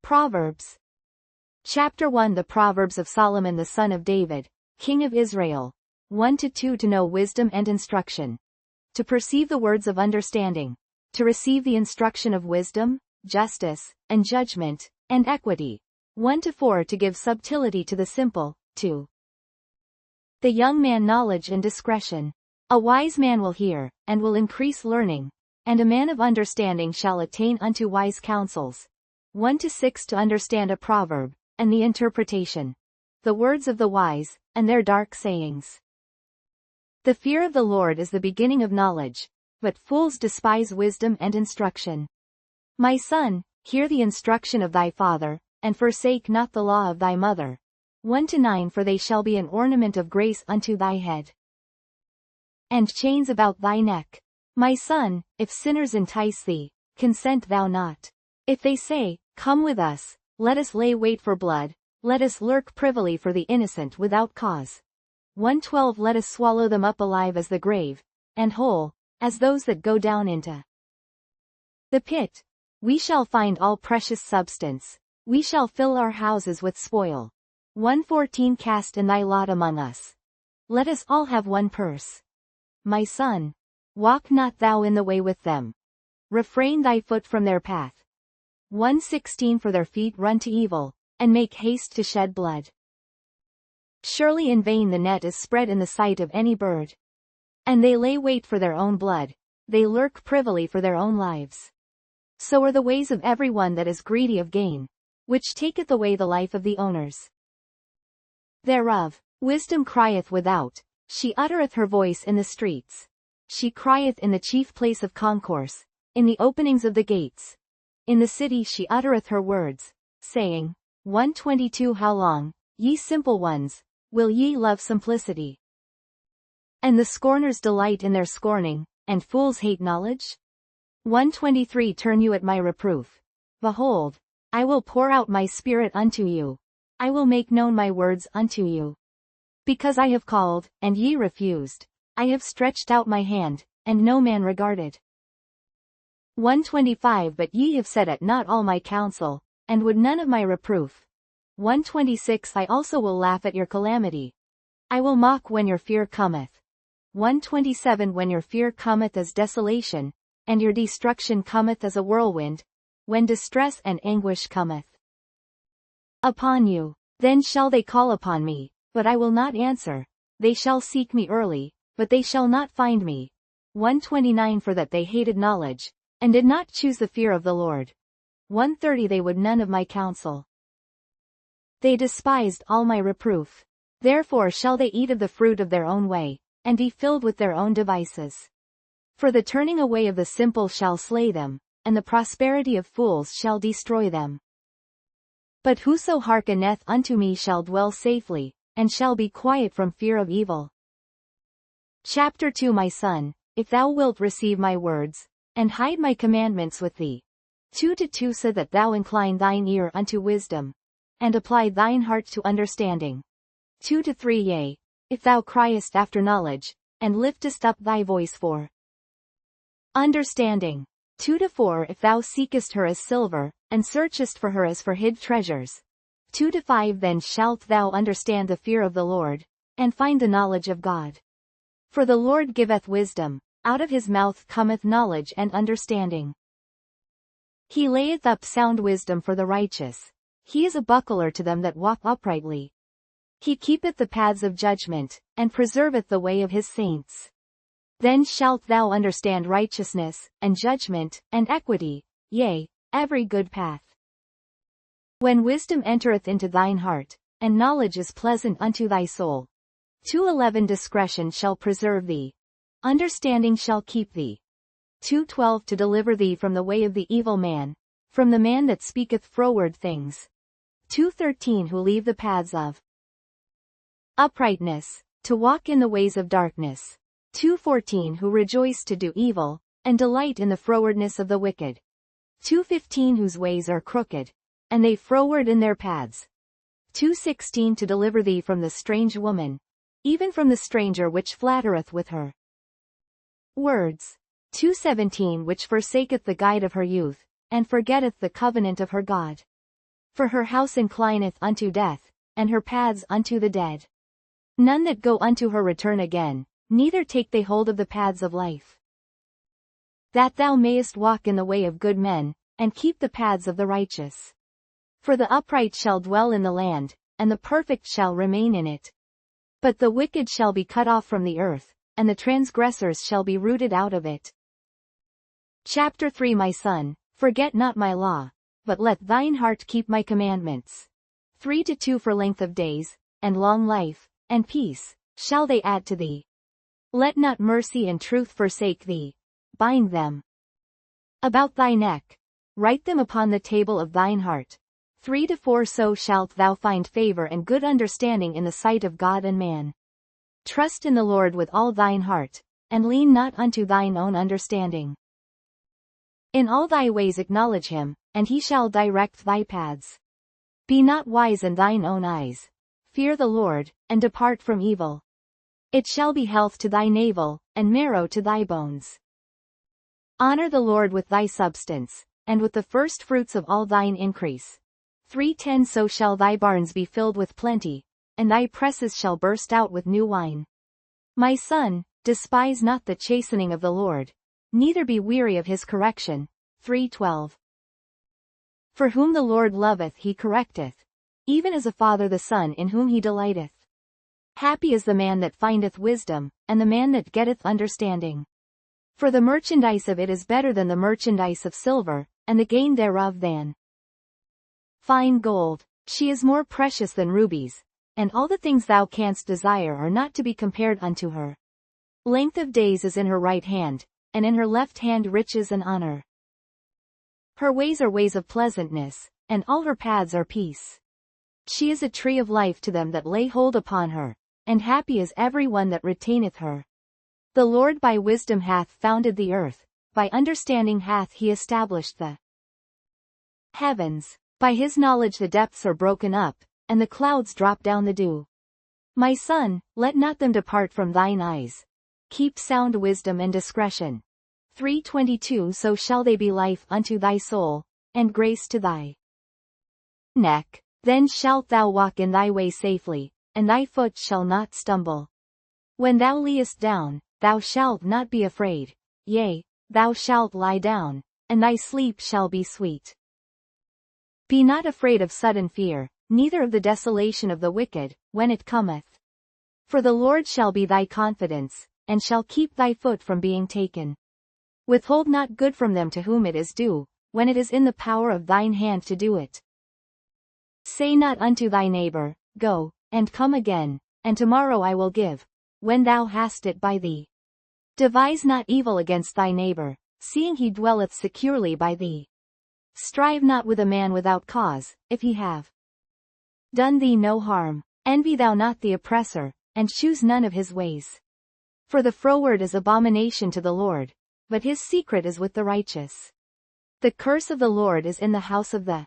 Proverbs. Chapter 1 The Proverbs of Solomon the son of David, king of Israel. 1-2 To know wisdom and instruction. To perceive the words of understanding. To receive the instruction of wisdom, justice, and judgment, and equity. 1-4 To give subtlety to the simple. 2. The young man knowledge and discretion. A wise man will hear, and will increase learning, and a man of understanding shall attain unto wise counsels. 1-6 To understand a proverb, and the interpretation. The words of the wise, and their dark sayings. The fear of the Lord is the beginning of knowledge, but fools despise wisdom and instruction. My son, hear the instruction of thy father, and forsake not the law of thy mother. 1-9 For they shall be an ornament of grace unto thy head, and chains about thy neck. My son, if sinners entice thee, consent thou not. If they say, Come with us, let us lay wait for blood, let us lurk privily for the innocent without cause. 1-12 Let us swallow them up alive as the grave, and whole, as those that go down into the pit. We shall find all precious substance, we shall fill our houses with spoil. 1-14 Cast in thy lot among us. Let us all have one purse. My son, walk not thou in the way with them. Refrain thy foot from their path. 1-16 For their feet run to evil, and make haste to shed blood. Surely in vain the net is spread in the sight of any bird. And they lay wait for their own blood, they lurk privily for their own lives. So are the ways of every one that is greedy of gain, which taketh away the life of the owners thereof. Wisdom crieth without, she uttereth her voice in the streets. She crieth in the chief place of concourse, in the openings of the gates. In the city she uttereth her words, saying, 1-22 How long, ye simple ones, will ye love simplicity? And the scorners delight in their scorning, and fools hate knowledge? 1-23 Turn you at my reproof. Behold, I will pour out my spirit unto you. I will make known my words unto you. Because I have called, and ye refused. I have stretched out my hand, and no man regarded. 1-25 But ye have said at not all my counsel, and would none of my reproof. 1-26 I also will laugh at your calamity. I will mock when your fear cometh. 1-27 When your fear cometh as desolation, and your destruction cometh as a whirlwind, when distress and anguish cometh upon you, then shall they call upon me, but I will not answer. They shall seek me early, but they shall not find me. 1-29 For that they hated knowledge, and did not choose the fear of the Lord. 1-30 They would none of my counsel. They despised all my reproof. Therefore shall they eat of the fruit of their own way, and be filled with their own devices. For the turning away of the simple shall slay them, and the prosperity of fools shall destroy them. But whoso hearkeneth unto me shall dwell safely, and shall be quiet from fear of evil. Chapter 2 My son, if thou wilt receive my words, and hide my commandments with thee. 2-2 So that thou incline thine ear unto wisdom, and apply thine heart to understanding. 2-3 Yea, if thou criest after knowledge, and liftest up thy voice for understanding. 2-4 If thou seekest her as silver, and searchest for her as for hid treasures. 2-5 Then shalt thou understand the fear of the Lord, and find the knowledge of God. For the Lord giveth wisdom, out of his mouth cometh knowledge and understanding. He layeth up sound wisdom for the righteous. He is a buckler to them that walk uprightly. He keepeth the paths of judgment, and preserveth the way of his saints. Then shalt thou understand righteousness, and judgment, and equity, yea, every good path. When wisdom entereth into thine heart, and knowledge is pleasant unto thy soul. 2-11 Discretion shall preserve thee. Understanding shall keep thee. 2-12 To deliver thee from the way of the evil man, from the man that speaketh froward things. 2-13 Who leave the paths of uprightness, to walk in the ways of darkness. 2-14 Who rejoice to do evil, and delight in the frowardness of the wicked. 2-15 Whose ways are crooked, and they froward in their paths. 2-16 To deliver thee from the strange woman, even from the stranger which flattereth with her words. 2:17 Which forsaketh the guide of her youth, and forgetteth the covenant of her God. For her house inclineth unto death, and her paths unto the dead. None that go unto her return again, neither take they hold of the paths of life. That thou mayest walk in the way of good men, and keep the paths of the righteous. For the upright shall dwell in the land, and the perfect shall remain in it. But the wicked shall be cut off from the earth, and the transgressors shall be rooted out of it. Chapter 3 My son, forget not my law, but let thine heart keep my commandments. 3-2 For length of days, and long life, and peace, shall they add to thee. Let not mercy and truth forsake thee. Bind them about thy neck. Write them upon the table of thine heart. 3-4 So shalt thou find favor and good understanding in the sight of God and man. Trust in the Lord with all thine heart, and lean not unto thine own understanding. In all thy ways acknowledge him, and he shall direct thy paths. Be not wise in thine own eyes. Fear the Lord, and depart from evil. It shall be health to thy navel, and marrow to thy bones. Honor the Lord with thy substance, and with the first fruits of all thine increase. 3-10 So shall thy barns be filled with plenty, and thy presses shall burst out with new wine. My son, despise not the chastening of the Lord, neither be weary of his correction. 3:12 For whom the Lord loveth he correcteth, even as a father the son in whom he delighteth. Happy is the man that findeth wisdom, and the man that getteth understanding. For the merchandise of it is better than the merchandise of silver, and the gain thereof than fine gold. She is more precious than rubies, and all the things thou canst desire are not to be compared unto her. Length of days is in her right hand, and in her left hand riches and honor. Her ways are ways of pleasantness, and all her paths are peace. She is a tree of life to them that lay hold upon her, and happy is every one that retaineth her. The Lord by wisdom hath founded the earth, by understanding hath he established the heavens. By his knowledge the depths are broken up, and the clouds drop down the dew. My son, let not them depart from thine eyes. Keep sound wisdom and discretion. 3:22 So shall they be life unto thy soul, and grace to thy neck. Then shalt thou walk in thy way safely, and thy foot shall not stumble. When thou liest down, thou shalt not be afraid. Yea, thou shalt lie down, and thy sleep shall be sweet. Be not afraid of sudden fear, neither of the desolation of the wicked, when it cometh. For the Lord shall be thy confidence, and shall keep thy foot from being taken. Withhold not good from them to whom it is due, when it is in the power of thine hand to do it. Say not unto thy neighbor, Go, and come again, and tomorrow I will give, when thou hast it by thee. Devise not evil against thy neighbor, seeing he dwelleth securely by thee. Strive not with a man without cause, if he have done thee no harm. Envy thou not the oppressor, and choose none of his ways. For the froward is abomination to the Lord, but his secret is with the righteous. The curse of the Lord is in the house of the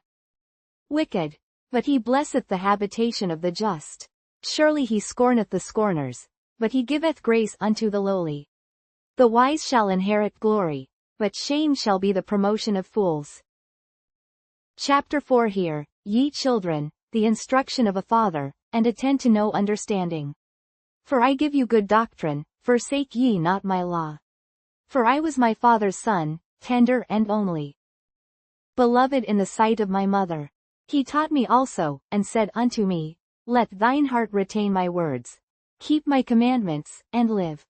wicked, but he blesseth the habitation of the just. Surely he scorneth the scorners, but he giveth grace unto the lowly. The wise shall inherit glory, but shame shall be the promotion of fools. Chapter 4 Hear, ye children, the instruction of a father, and attend to no understanding. For I give you good doctrine, forsake ye not my law. For I was my father's son, tender and only beloved in the sight of my mother. He taught me also, and said unto me, Let thine heart retain my words. Keep my commandments, and live.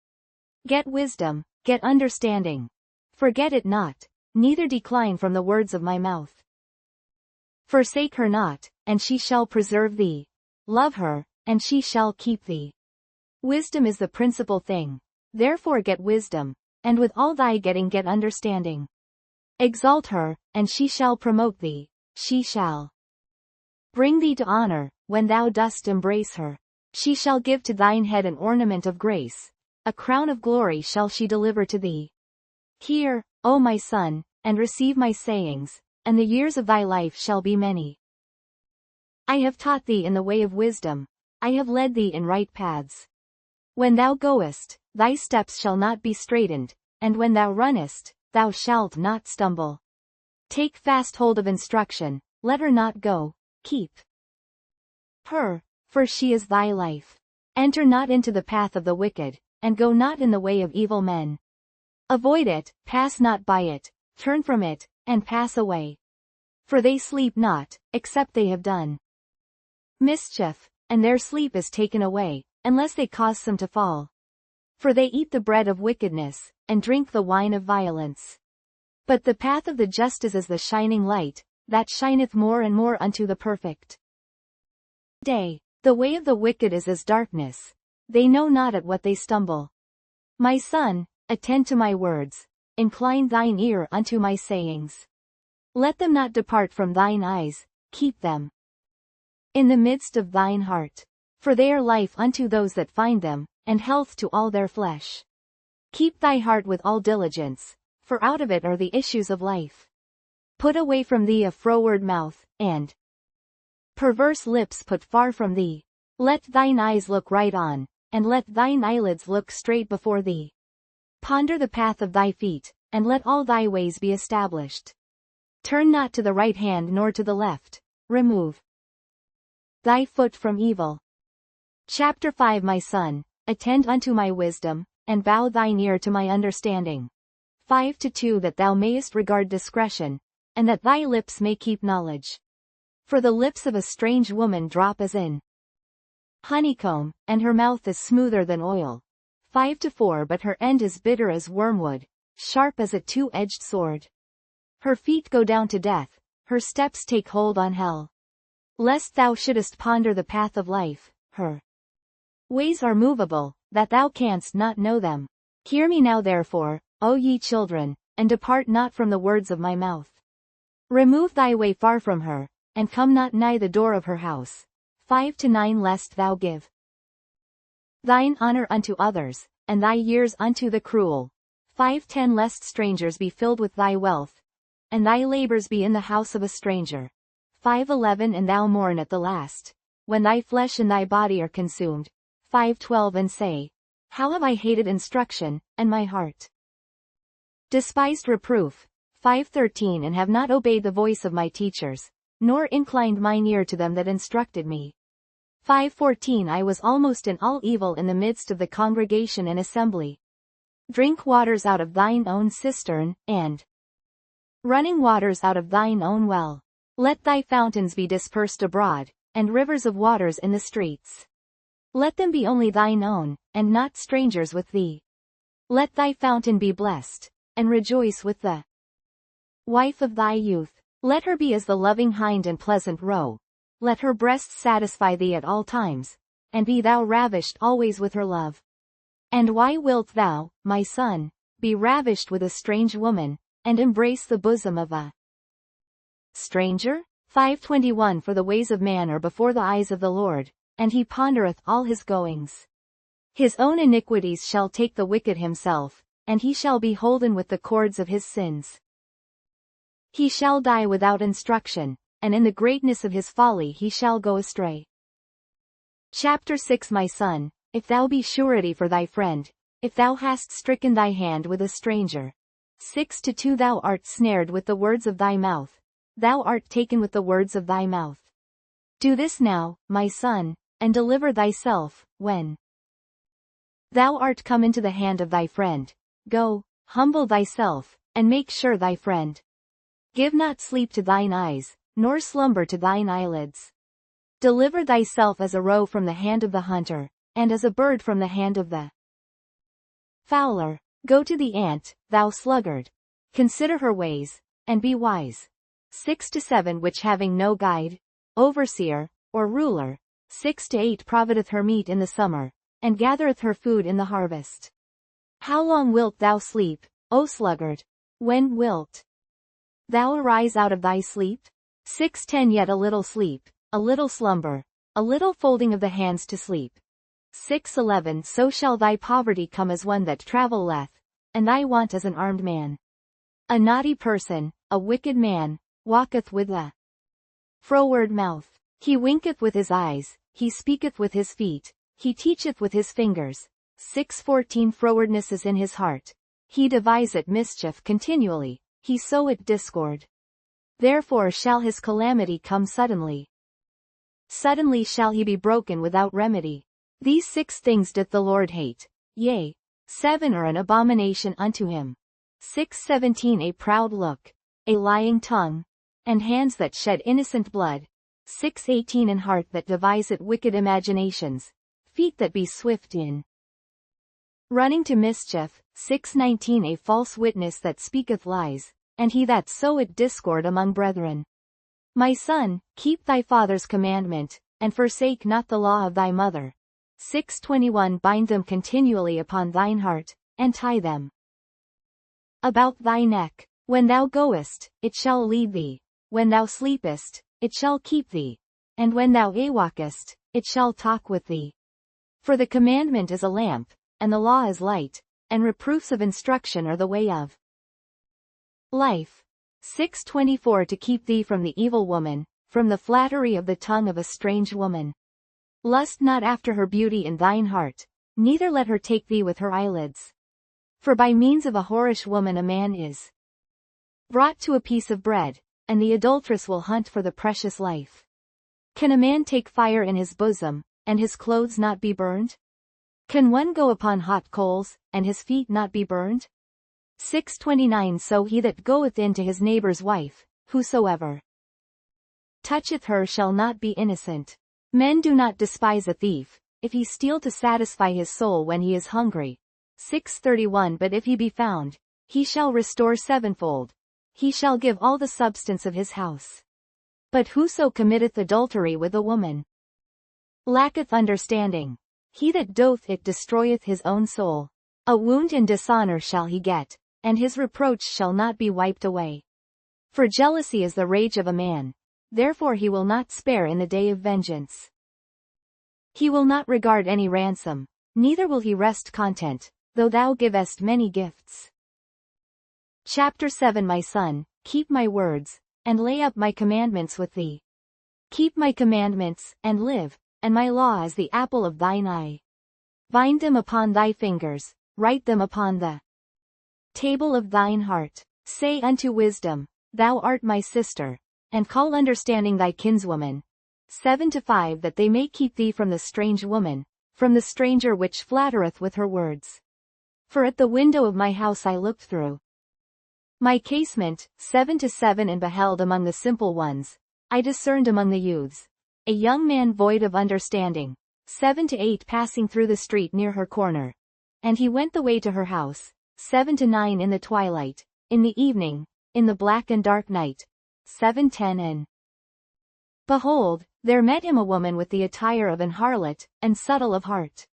Get wisdom, get understanding. Forget it not, neither decline from the words of my mouth. Forsake her not, and she shall preserve thee. Love her, and she shall keep thee. Wisdom is the principal thing. Therefore get wisdom, and with all thy getting get understanding. Exalt her, and she shall promote thee. She shall bring thee to honor, when thou dost embrace her. She shall give to thine head an ornament of grace. A crown of glory shall she deliver to thee. Hear, O my son, and receive my sayings, and the years of thy life shall be many. I have taught thee in the way of wisdom. I have led thee in right paths. When thou goest, thy steps shall not be straitened, and when thou runnest, thou shalt not stumble. Take fast hold of instruction, let her not go. keep her, for she is thy life. Enter not into the path of the wicked, and go not in the way of evil men. Avoid it, pass not by it, turn from it, and pass away. For they sleep not, except they have done mischief, and their sleep is taken away, unless they cause some to fall. For they eat the bread of wickedness, and drink the wine of violence. But the path of the just is as the shining light, that shineth more and more unto the perfect day. The way of the wicked is as darkness. They know not at what they stumble. My son, attend to my words. Incline thine ear unto my sayings. Let them not depart from thine eyes, keep them in the midst of thine heart. For they are life unto those that find them, and health to all their flesh. Keep thy heart with all diligence, for out of it are the issues of life. Put away from thee a froward mouth, and perverse lips put far from thee. Let thine eyes look right on, and let thine eyelids look straight before thee. Ponder the path of thy feet, and let all thy ways be established. Turn not to the right hand nor to the left. Remove thy foot from evil. Chapter 5 My son, attend unto my wisdom, and bow thine ear to my understanding. 5-2 That thou mayest regard discretion, and that thy lips may keep knowledge. For the lips of a strange woman drop as in honeycomb, and her mouth is smoother than oil. 5-4 But her end is bitter as wormwood, sharp as a two-edged sword. Her feet go down to death, her steps take hold on hell. Lest thou shouldest ponder the path of life, her ways are movable, that thou canst not know them. Hear me now therefore, O ye children, and depart not from the words of my mouth. Remove thy way far from her, and come not nigh the door of her house. 5-9 Lest thou give thine honor unto others, and thy years unto the cruel. 5-10 Lest strangers be filled with thy wealth, and thy labors be in the house of a stranger. 5-11 And thou mourn at the last, when thy flesh and thy body are consumed. 5-12 And say, how have I hated instruction, and my heart despised reproof. 5-13 And have not obeyed the voice of my teachers, nor inclined mine ear to them that instructed me. 5-14 I was almost in all evil in the midst of the congregation and assembly. Drink waters out of thine own cistern, and running waters out of thine own well. Let thy fountains be dispersed abroad, and rivers of waters in the streets. Let them be only thine own, and not strangers with thee. Let thy fountain be blessed, and rejoice with the wife of thy youth. Let her be as the loving hind and pleasant roe. Let her breasts satisfy thee at all times, and be thou ravished always with her love. And why wilt thou, my son, be ravished with a strange woman, and embrace the bosom of a stranger? 5-21 For the ways of man are before the eyes of the Lord, and he pondereth all his goings. His own iniquities shall take the wicked himself, and he shall be holden with the cords of his sins. He shall die without instruction, and in the greatness of his folly he shall go astray. Chapter 6 My son, if thou be surety for thy friend, if thou hast stricken thy hand with a stranger. 6-2 Thou art snared with the words of thy mouth. Thou art taken with the words of thy mouth. Do this now, my son, and deliver thyself, when thou art come into the hand of thy friend. Go, humble thyself, and make sure thy friend. Give not sleep to thine eyes, nor slumber to thine eyelids. Deliver thyself as a roe from the hand of the hunter, and as a bird from the hand of the fowler. Go to the ant, thou sluggard. Consider her ways, and be wise. 6-7 Which having no guide, overseer, or ruler. 6-8 Provideth her meat in the summer, and gathereth her food in the harvest. How long wilt thou sleep, O sluggard? When wilt thou arise out of thy sleep? 6-10 Yet a little sleep, a little slumber, a little folding of the hands to sleep. 6-11 So shall thy poverty come as one that travelleth, and thy want as an armed man. A naughty person, a wicked man, walketh with a froward mouth. He winketh with his eyes, he speaketh with his feet, he teacheth with his fingers. 6-14 Frowardness is in his heart. He deviseth mischief continually, he soweth discord. Therefore shall his calamity come suddenly. suddenly shall he be broken without remedy. These 6 things doth the Lord hate, yea, 7 are an abomination unto him. 6:17 A proud look, a lying tongue, and hands that shed innocent blood. 6:18 An heart that deviseth wicked imaginations, feet that be swift in running to mischief. 6:19 A false witness that speaketh lies, and he that soweth discord among brethren. My son, keep thy father's commandment, and forsake not the law of thy mother. 6:21 Bind them continually upon thine heart, and tie them about thy neck. When thou goest, it shall lead thee. When thou sleepest, it shall keep thee. And when thou awakest, it shall talk with thee. For the commandment is a lamp, and the law is light, and reproofs of instruction are the way of life. 6:24 To keep thee from the evil woman, from the flattery of the tongue of a strange woman. Lust not after her beauty in thine heart, neither let her take thee with her eyelids. For by means of a whorish woman a man is brought to a piece of bread, and the adulteress will hunt for the precious life. Can a man take fire in his bosom, and his clothes not be burned? Can one go upon hot coals, and his feet not be burned? 6:29 So he that goeth in to his neighbor's wife, whosoever toucheth her shall not be innocent. Men do not despise a thief, if he steal to satisfy his soul when he is hungry. 6:31 But if he be found, he shall restore sevenfold. He shall give all the substance of his house. But whoso committeth adultery with a woman lacketh understanding. He that doth it destroyeth his own soul. A wound and dishonor shall he get, and his reproach shall not be wiped away. For jealousy is the rage of a man, therefore he will not spare in the day of vengeance. He will not regard any ransom, neither will he rest content, though thou givest many gifts. Chapter 7 My son, keep my words, and lay up my commandments with thee. Keep my commandments, and live, and my law is the apple of thine eye. Bind them upon thy fingers, write them upon the table of thine heart. Say unto wisdom, thou art my sister, and call understanding thy kinswoman. 7-5 That they may keep thee from the strange woman, from the stranger which flattereth with her words. For at the window of my house I looked through my casement. 7-7 And beheld among the simple ones, I discerned among the youths, a young man void of understanding. 7-8 Passing through the street near her corner. And he went the way to her house. 7-9 In the twilight, in the evening, in the black and dark night. 7-10 And behold, there met him a woman with the attire of an harlot, and subtle of heart.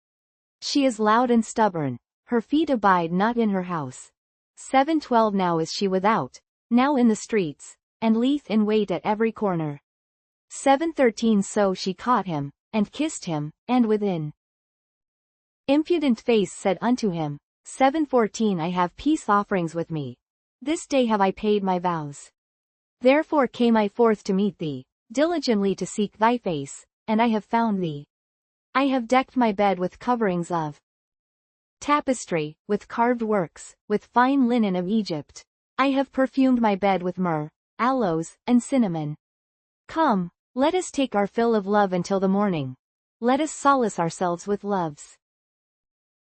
She is loud and stubborn, her feet abide not in her house. 7-12 Now is she without, now in the streets, and lieth in wait at every corner. 7-13 So she caught him, and kissed him, and within impudent face said unto him, 7-14 I have peace offerings with me. This day have I paid my vows. Therefore came I forth to meet thee, diligently to seek thy face, and I have found thee. I have decked my bed with coverings of tapestry, with carved works, with fine linen of Egypt. I have perfumed my bed with myrrh, aloes, and cinnamon. Come, let us take our fill of love until the morning. Let us solace ourselves with loves.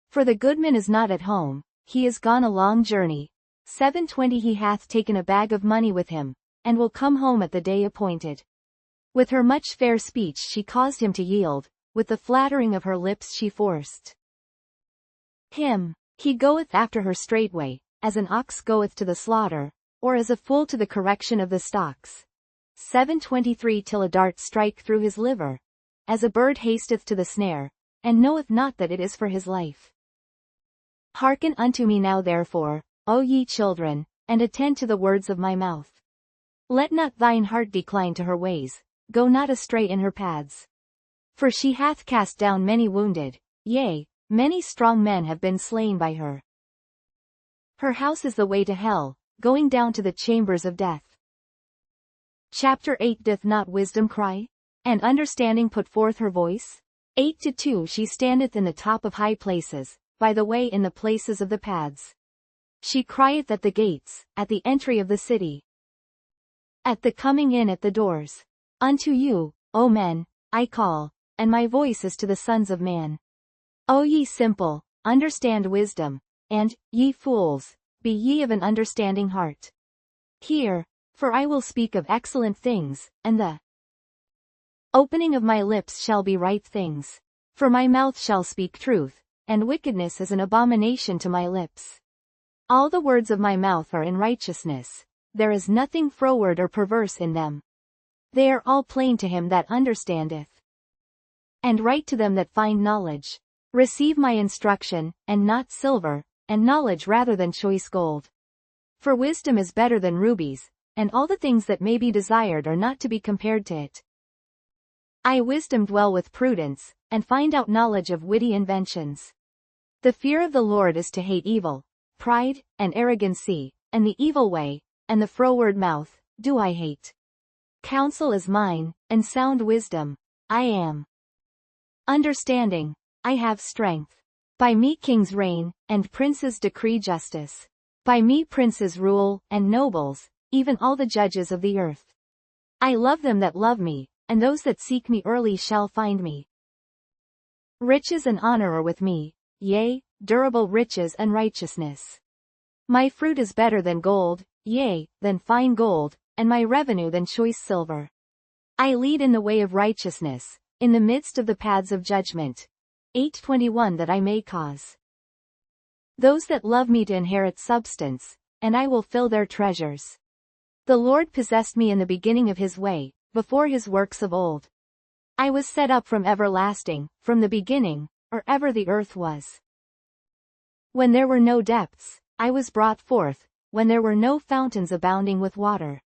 For the goodman is not at home, he is gone a long journey. 7-20 He hath taken a bag of money with him, and will come home at the day appointed. With her much fair speech she caused him to yield, with the flattering of her lips she forced him. He goeth after her straightway, as an ox goeth to the slaughter, or as a fool to the correction of the stocks. 7-23 Till a dart strike through his liver, as a bird hasteth to the snare, and knoweth not that it is for his life. Hearken unto me now therefore, O ye children, and attend to the words of my mouth. Let not thine heart decline to her ways, go not astray in her paths. For she hath cast down many wounded, yea, many strong men have been slain by her. Her house is the way to hell, going down to the chambers of death. Chapter 8 Doth not wisdom cry? And understanding put forth her voice? 8-2 She standeth in the top of high places, by the way in the places of the paths. She crieth at the gates, at the entry of the city. At the coming in at the doors. Unto you, O men, I call, and my voice is to the sons of man. O ye simple, understand wisdom, and, ye fools, be ye of an understanding heart. Hear, for I will speak of excellent things, and the opening of my lips shall be right things. For my mouth shall speak truth, and wickedness is an abomination to my lips. All the words of my mouth are in righteousness, there is nothing froward or perverse in them. They are all plain to him that understandeth, and right to them that find knowledge. Receive my instruction, and not silver, and knowledge rather than choice gold. For wisdom is better than rubies, and all the things that may be desired are not to be compared to it. I wisdom dwell with prudence, and find out knowledge of witty inventions. The fear of the Lord is to hate evil, pride, and arrogancy, and the evil way, and the froward mouth, do I hate. Counsel is mine, and sound wisdom, I am understanding, I have strength. By me kings reign, and princes decree justice. By me princes rule, and nobles, even all the judges of the earth. I love them that love me, and those that seek me early shall find me. Riches and honor are with me, yea, durable riches and righteousness. My fruit is better than gold, yea, than fine gold, and my revenue than choice silver. I lead in the way of righteousness, in the midst of the paths of judgment. 8:21 That I may cause those that love me to inherit substance, and I will fill their treasures. The Lord possessed me in the beginning of his way, before his works of old. I was set up from everlasting, from the beginning, or ever the earth was. When there were no depths, I was brought forth, when there were no fountains abounding with water.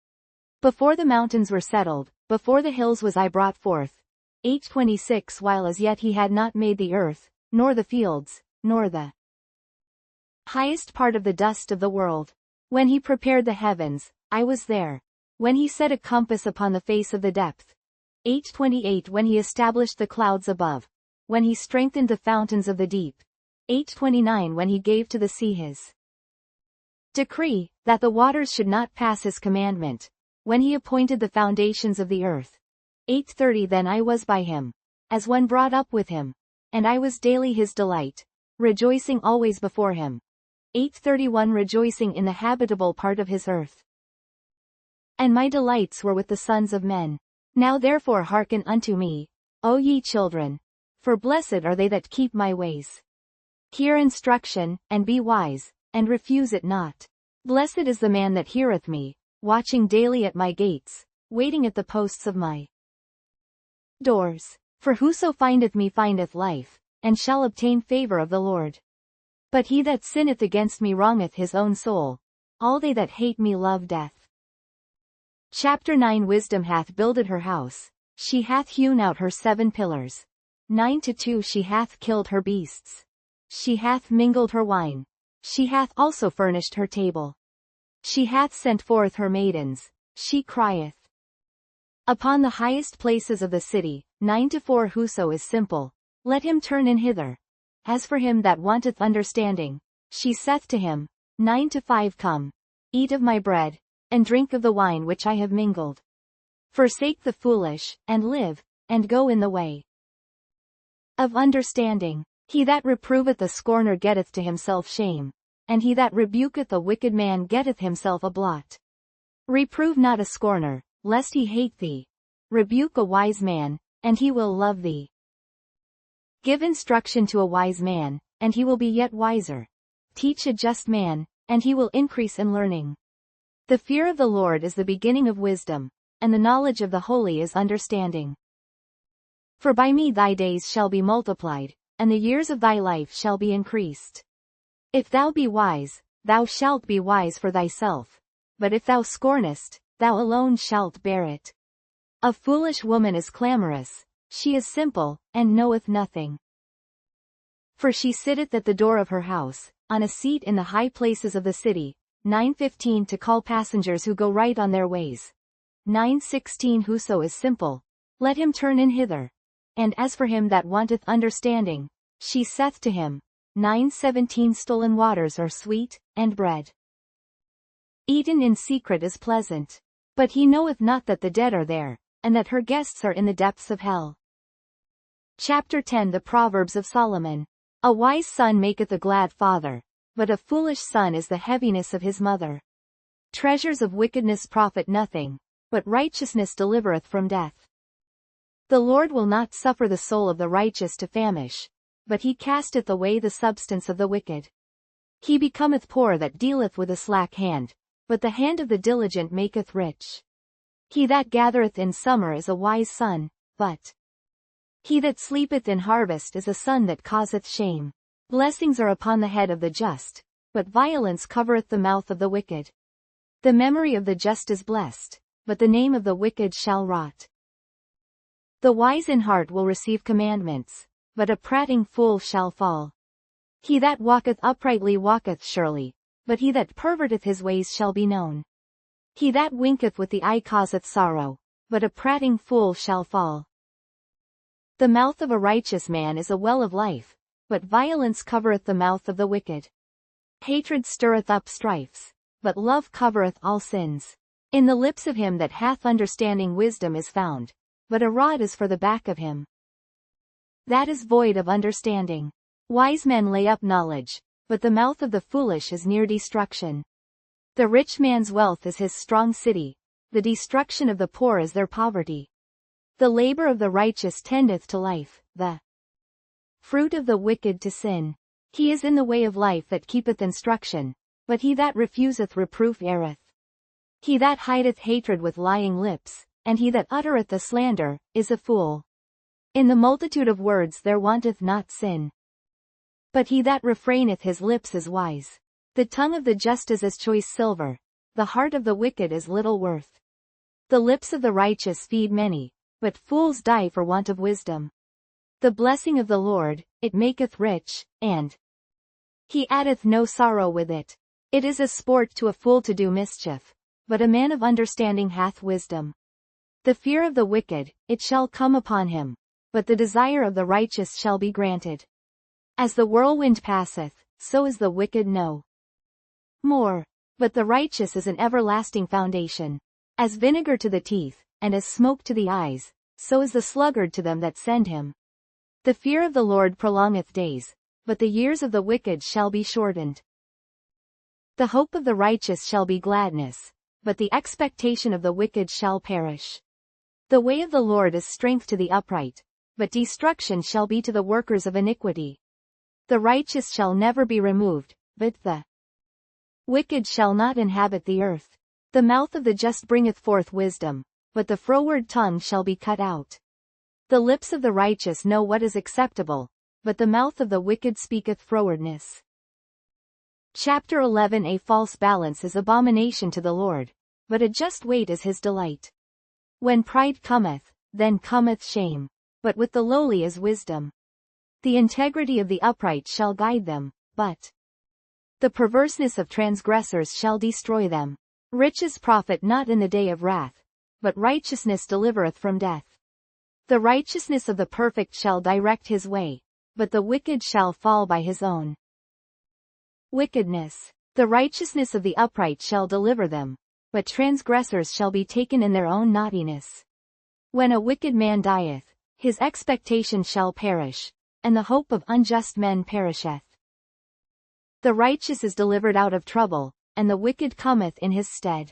Before the mountains were settled, before the hills was I brought forth. 8:26 While as yet he had not made the earth, nor the fields, nor the highest part of the dust of the world. When he prepared the heavens, I was there. When he set a compass upon the face of the depth. 8:28 When he established the clouds above. When he strengthened the fountains of the deep. 8:29 When he gave to the sea his decree, that the waters should not pass his commandment. When he appointed the foundations of the earth. 8:30 Then I was by him, as one brought up with him, and I was daily his delight, rejoicing always before him. 8:31 Rejoicing in the habitable part of his earth. And my delights were with the sons of men. Now therefore hearken unto me, O ye children, for blessed are they that keep my ways. Hear instruction, and be wise, and refuse it not. Blessed is the man that heareth me, watching daily at my gates, waiting at the posts of my doors. For whoso findeth me findeth life, and shall obtain favor of the Lord. But he that sinneth against me wrongeth his own soul. All they that hate me love death. Chapter 9 Wisdom hath builded her house, she hath hewn out her 7 pillars. 9-2 She hath killed her beasts. She hath mingled her wine. She hath also furnished her table. She hath sent forth her maidens, she crieth upon the highest places of the city. 9-4 Whoso is simple, let him turn in hither. As for him that wanteth understanding, she saith to him. 9-5 Come, eat of my bread, and drink of the wine which I have mingled. Forsake the foolish, and live, and go in the way of understanding. He that reproveth a scorner getteth to himself shame, and he that rebuketh a wicked man getteth himself a blot. Reprove not a scorner, lest he hate thee. Rebuke a wise man, and he will love thee. Give instruction to a wise man, and he will be yet wiser. Teach a just man, and he will increase in learning. The fear of the Lord is the beginning of wisdom, and the knowledge of the holy is understanding. For by me thy days shall be multiplied, and the years of thy life shall be increased. If thou be wise, thou shalt be wise for thyself. But if thou scornest, thou alone shalt bear it. A foolish woman is clamorous, she is simple, and knoweth nothing. For she sitteth at the door of her house, on a seat in the high places of the city. 9:15 To call passengers who go right on their ways. 9:16 Whoso is simple, let him turn in hither. And as for him that wanteth understanding, she saith to him. 9:17 Stolen waters are sweet, and bread eaten in secret is pleasant. But he knoweth not that the dead are there, and that her guests are in the depths of hell. Chapter 10 The Proverbs of Solomon. A wise son maketh a glad father, but a foolish son is the heaviness of his mother. Treasures of wickedness profit nothing, but righteousness delivereth from death. The Lord will not suffer the soul of the righteous to famish, but he casteth away the substance of the wicked. He becometh poor that dealeth with a slack hand, but the hand of the diligent maketh rich. He that gathereth in summer is a wise son, but he that sleepeth in harvest is a son that causeth shame. Blessings are upon the head of the just, but violence covereth the mouth of the wicked. The memory of the just is blessed, but the name of the wicked shall rot. The wise in heart will receive commandments, but a prating fool shall fall. He that walketh uprightly walketh surely, but he that perverteth his ways shall be known. He that winketh with the eye causeth sorrow, but a prating fool shall fall. The mouth of a righteous man is a well of life, but violence covereth the mouth of the wicked. Hatred stirreth up strifes, but love covereth all sins. In the lips of him that hath understanding wisdom is found, but a rod is for the back of him that is void of understanding. Wise men lay up knowledge, but the mouth of the foolish is near destruction. The rich man's wealth is his strong city, the destruction of the poor is their poverty. The labor of the righteous tendeth to life, the fruit of the wicked to sin. He is in the way of life that keepeth instruction, but he that refuseth reproof erreth. He that hideth hatred with lying lips, and he that uttereth a slander, is a fool. In the multitude of words there wanteth not sin. But he that refraineth his lips is wise. The tongue of the just is as choice silver, the heart of the wicked is little worth. The lips of the righteous feed many, but fools die for want of wisdom. The blessing of the Lord, it maketh rich, and he addeth no sorrow with it. It is a sport to a fool to do mischief, but a man of understanding hath wisdom. The fear of the wicked, it shall come upon him, but the desire of the righteous shall be granted. As the whirlwind passeth, so is the wicked no more, but the righteous is an everlasting foundation. As vinegar to the teeth, and as smoke to the eyes, so is the sluggard to them that send him. The fear of the Lord prolongeth days, but the years of the wicked shall be shortened. The hope of the righteous shall be gladness, but the expectation of the wicked shall perish. The way of the Lord is strength to the upright, but destruction shall be to the workers of iniquity. The righteous shall never be removed, but the wicked shall not inhabit the earth. The mouth of the just bringeth forth wisdom, but the froward tongue shall be cut out. The lips of the righteous know what is acceptable, but the mouth of the wicked speaketh frowardness. Chapter 11 A false balance is abomination to the Lord, but a just weight is his delight. When pride cometh, then cometh shame, but with the lowly is wisdom. The integrity of the upright shall guide them, but the perverseness of transgressors shall destroy them. Riches profit not in the day of wrath, but righteousness delivereth from death. The righteousness of the perfect shall direct his way, but the wicked shall fall by his own wickedness. The righteousness of the upright shall deliver them, but transgressors shall be taken in their own naughtiness. When a wicked man dieth, his expectation shall perish, and the hope of unjust men perisheth. The righteous is delivered out of trouble, and the wicked cometh in his stead.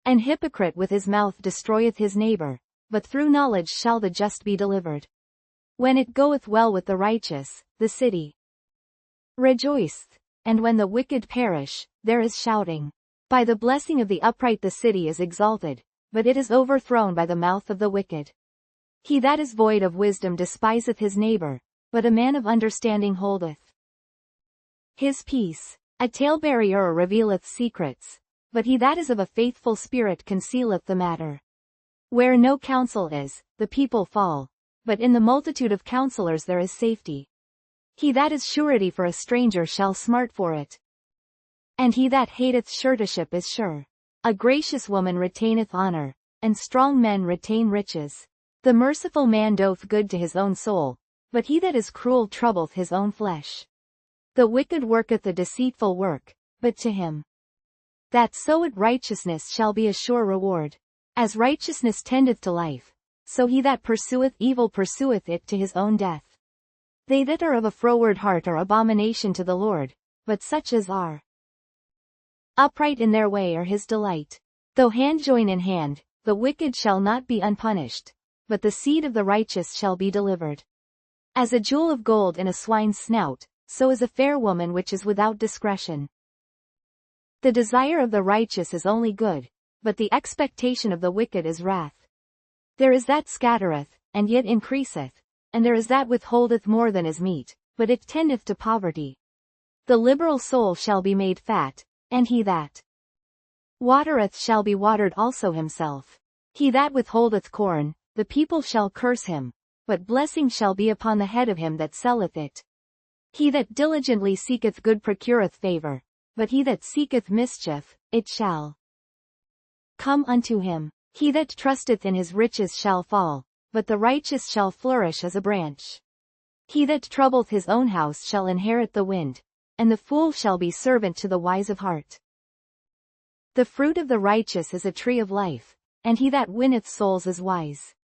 An hypocrite with his mouth destroyeth his neighbor, but through knowledge shall the just be delivered. When it goeth well with the righteous, the city rejoiceth, and when the wicked perish, there is shouting. By the blessing of the upright the city is exalted, but it is overthrown by the mouth of the wicked. He that is void of wisdom despiseth his neighbor, but a man of understanding holdeth his peace. A talebearer revealeth secrets, but he that is of a faithful spirit concealeth the matter. Where no counsel is, the people fall, but in the multitude of counselors there is safety. He that is surety for a stranger shall smart for it, and he that hateth suretyship is sure. A gracious woman retaineth honor, and strong men retain riches. The merciful man doth good to his own soul, but he that is cruel troubleth his own flesh. The wicked worketh a deceitful work, but to him that soweth righteousness shall be a sure reward. As righteousness tendeth to life, so he that pursueth evil pursueth it to his own death. They that are of a froward heart are abomination to the Lord, but such as are upright in their way are his delight. Though hand join in hand, the wicked shall not be unpunished, but the seed of the righteous shall be delivered. As a jewel of gold in a swine's snout, so is a fair woman which is without discretion. The desire of the righteous is only good, but the expectation of the wicked is wrath. There is that scattereth, and yet increaseth, and there is that withholdeth more than is meet, but it tendeth to poverty. The liberal soul shall be made fat, and he that watereth shall be watered also himself. He that withholdeth corn, the people shall curse him, but blessing shall be upon the head of him that selleth it. He that diligently seeketh good procureth favor, but he that seeketh mischief, it shall come unto him. He that trusteth in his riches shall fall, but the righteous shall flourish as a branch. He that troubleth his own house shall inherit the wind, and the fool shall be servant to the wise of heart. The fruit of the righteous is a tree of life, and he that winneth souls is wise.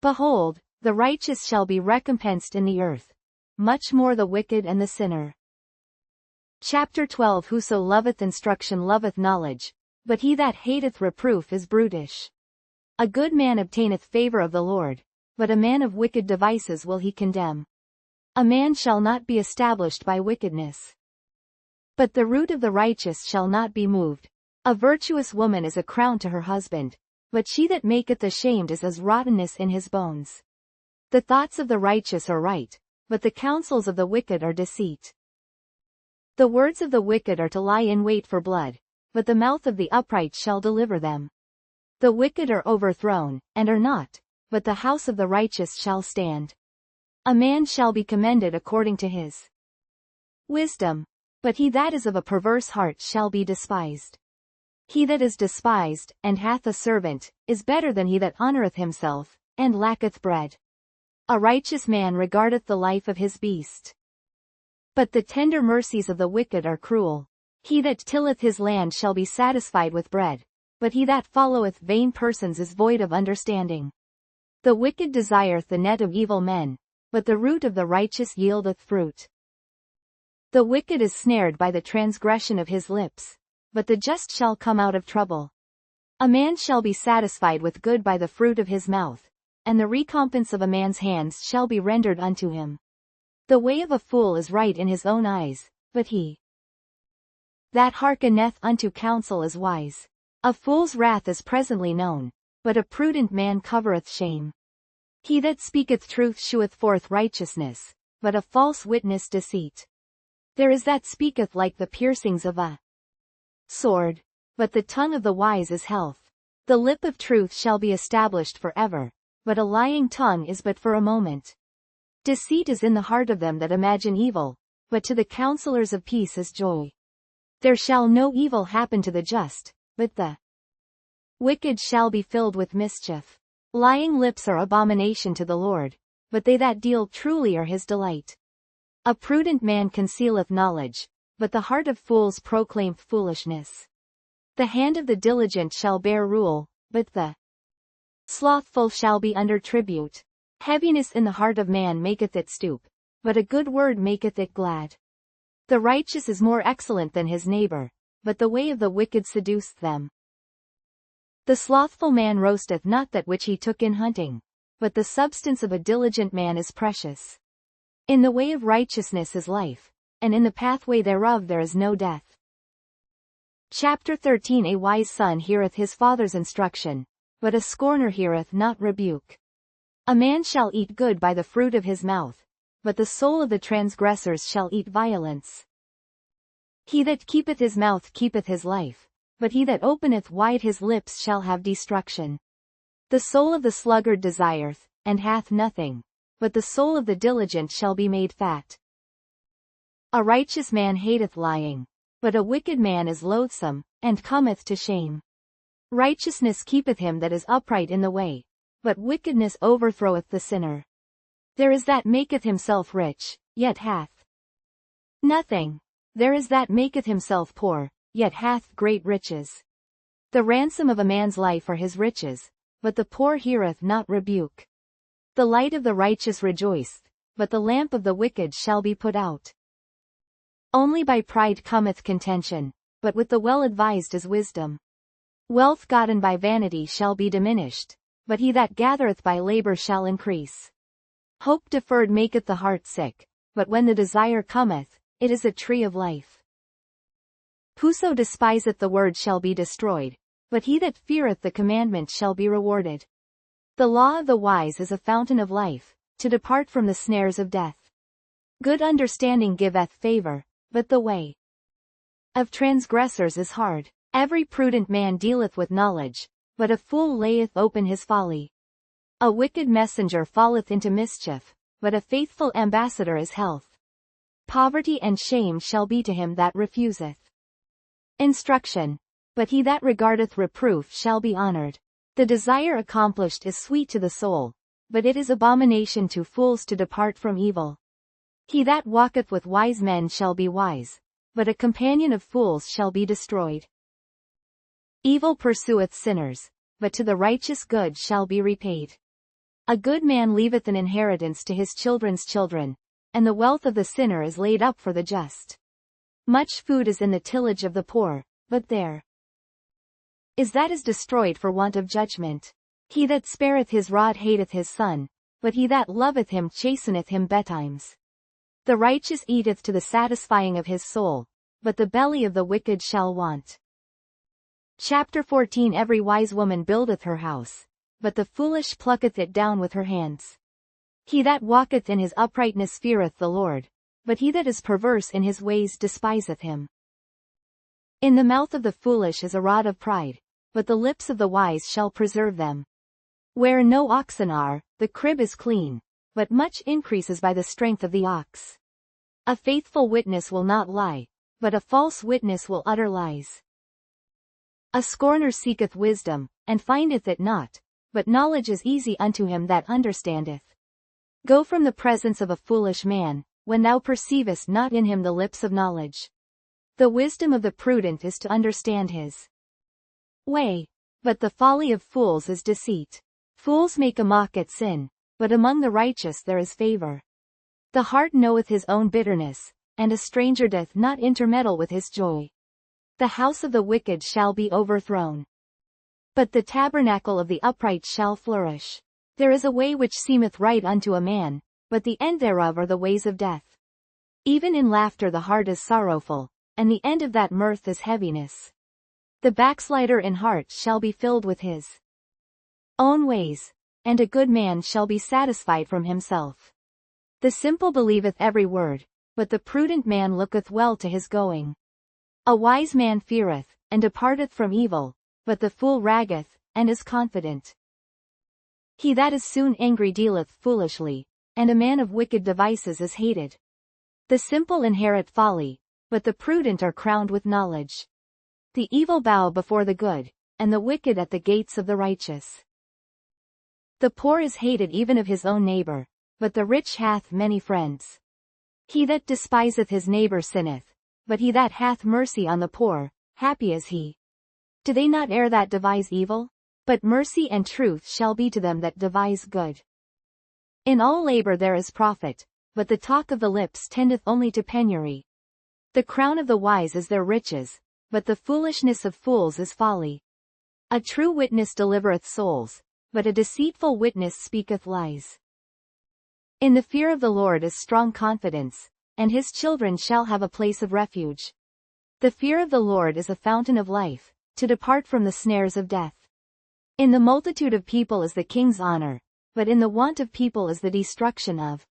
Behold, the righteous shall be recompensed in the earth, much more the wicked and the sinner. Chapter 12. Whoso loveth instruction loveth knowledge, but he that hateth reproof is brutish. A good man obtaineth favor of the Lord, but a man of wicked devices will he condemn. A man shall not be established by wickedness, but the root of the righteous shall not be moved. A virtuous woman is a crown to her husband, but she that maketh ashamed is as rottenness in his bones. The thoughts of the righteous are right, but the counsels of the wicked are deceit. The words of the wicked are to lie in wait for blood, but the mouth of the upright shall deliver them. The wicked are overthrown, and are not, but the house of the righteous shall stand. A man shall be commended according to his wisdom, but he that is of a perverse heart shall be despised. He that is despised, and hath a servant, is better than he that honoureth himself, and lacketh bread. A righteous man regardeth the life of his beast, but the tender mercies of the wicked are cruel. He that tilleth his land shall be satisfied with bread, but he that followeth vain persons is void of understanding. The wicked desireth the net of evil men, but the root of the righteous yieldeth fruit. The wicked is snared by the transgression of his lips, but the just shall come out of trouble. A man shall be satisfied with good by the fruit of his mouth, and the recompense of a man's hands shall be rendered unto him. The way of a fool is right in his own eyes, but he that hearkeneth unto counsel is wise. A fool's wrath is presently known, but a prudent man covereth shame. He that speaketh truth sheweth forth righteousness, but a false witness deceit. There is that speaketh like the piercings of a sword, but the tongue of the wise is health. The lip of truth shall be established for ever, but a lying tongue is but for a moment. Deceit is in the heart of them that imagine evil, but to the counselors of peace is joy. There shall no evil happen to the just, but the wicked shall be filled with mischief. Lying lips are abomination to the Lord, but they that deal truly are his delight. A prudent man concealeth knowledge, but the heart of fools proclaimeth foolishness. The hand of the diligent shall bear rule, but the slothful shall be under tribute. Heaviness in the heart of man maketh it stoop, but a good word maketh it glad. The righteous is more excellent than his neighbor, but the way of the wicked seduceth them. The slothful man roasteth not that which he took in hunting, but the substance of a diligent man is precious. In the way of righteousness is life, and in the pathway thereof there is no death. Chapter 13. A wise son heareth his father's instruction, but a scorner heareth not rebuke. A man shall eat good by the fruit of his mouth, but the soul of the transgressors shall eat violence. He that keepeth his mouth keepeth his life, but he that openeth wide his lips shall have destruction. The soul of the sluggard desireth, and hath nothing, but the soul of the diligent shall be made fat. A righteous man hateth lying, but a wicked man is loathsome, and cometh to shame. Righteousness keepeth him that is upright in the way, but wickedness overthroweth the sinner. There is that maketh himself rich, yet hath nothing. There is that maketh himself poor, yet hath great riches. The ransom of a man's life are his riches, but the poor heareth not rebuke. The light of the righteous rejoiceth, but the lamp of the wicked shall be put out. Only by pride cometh contention, but with the well-advised is wisdom. Wealth gotten by vanity shall be diminished, but he that gathereth by labor shall increase. Hope deferred maketh the heart sick, but when the desire cometh, it is a tree of life. Whoso despiseth the word shall be destroyed, but he that feareth the commandment shall be rewarded. The law of the wise is a fountain of life, to depart from the snares of death. Good understanding giveth favor, but the way of transgressors is hard. Every prudent man dealeth with knowledge, but a fool layeth open his folly. A wicked messenger falleth into mischief, but a faithful ambassador is health. Poverty and shame shall be to him that refuseth instruction, but he that regardeth reproof shall be honored. The desire accomplished is sweet to the soul, but it is abomination to fools to depart from evil. He that walketh with wise men shall be wise, but a companion of fools shall be destroyed. Evil pursueth sinners, but to the righteous good shall be repaid. A good man leaveth an inheritance to his children's children, and the wealth of the sinner is laid up for the just. Much food is in the tillage of the poor, but there is that is destroyed for want of judgment. He that spareth his rod hateth his son, but he that loveth him chasteneth him betimes. The righteous eateth to the satisfying of his soul, but the belly of the wicked shall want. Chapter 14. Every wise woman buildeth her house, but the foolish plucketh it down with her hands. He that walketh in his uprightness feareth the Lord, but he that is perverse in his ways despiseth him. In the mouth of the foolish is a rod of pride, but the lips of the wise shall preserve them. Where no oxen are, the crib is clean, but much increases by the strength of the ox. A faithful witness will not lie, but a false witness will utter lies. A scorner seeketh wisdom, and findeth it not, but knowledge is easy unto him that understandeth. Go from the presence of a foolish man, when thou perceivest not in him the lips of knowledge. The wisdom of the prudent is to understand his way, but the folly of fools is deceit. Fools make a mock at sin, but among the righteous there is favor. The heart knoweth his own bitterness, and a stranger doth not intermeddle with his joy. The house of the wicked shall be overthrown, but the tabernacle of the upright shall flourish. There is a way which seemeth right unto a man, but the end thereof are the ways of death. Even in laughter the heart is sorrowful, and the end of that mirth is heaviness. The backslider in heart shall be filled with his own ways, and a good man shall be satisfied from himself. The simple believeth every word, but the prudent man looketh well to his going. A wise man feareth, and departeth from evil, but the fool raggeth, and is confident. He that is soon angry dealeth foolishly, and a man of wicked devices is hated. The simple inherit folly, but the prudent are crowned with knowledge. The evil bow before the good, and the wicked at the gates of the righteous. The poor is hated even of his own neighbor, but the rich hath many friends. He that despiseth his neighbor sinneth, but he that hath mercy on the poor, happy is he. Do they not err that devise evil? But mercy and truth shall be to them that devise good. In all labor there is profit, but the talk of the lips tendeth only to penury. The crown of the wise is their riches, but the foolishness of fools is folly. A true witness delivereth souls, but a deceitful witness speaketh lies. In the fear of the Lord is strong confidence, and his children shall have a place of refuge. The fear of the Lord is a fountain of life, to depart from the snares of death. In the multitude of people is the king's honor, but in the want of people is the destruction of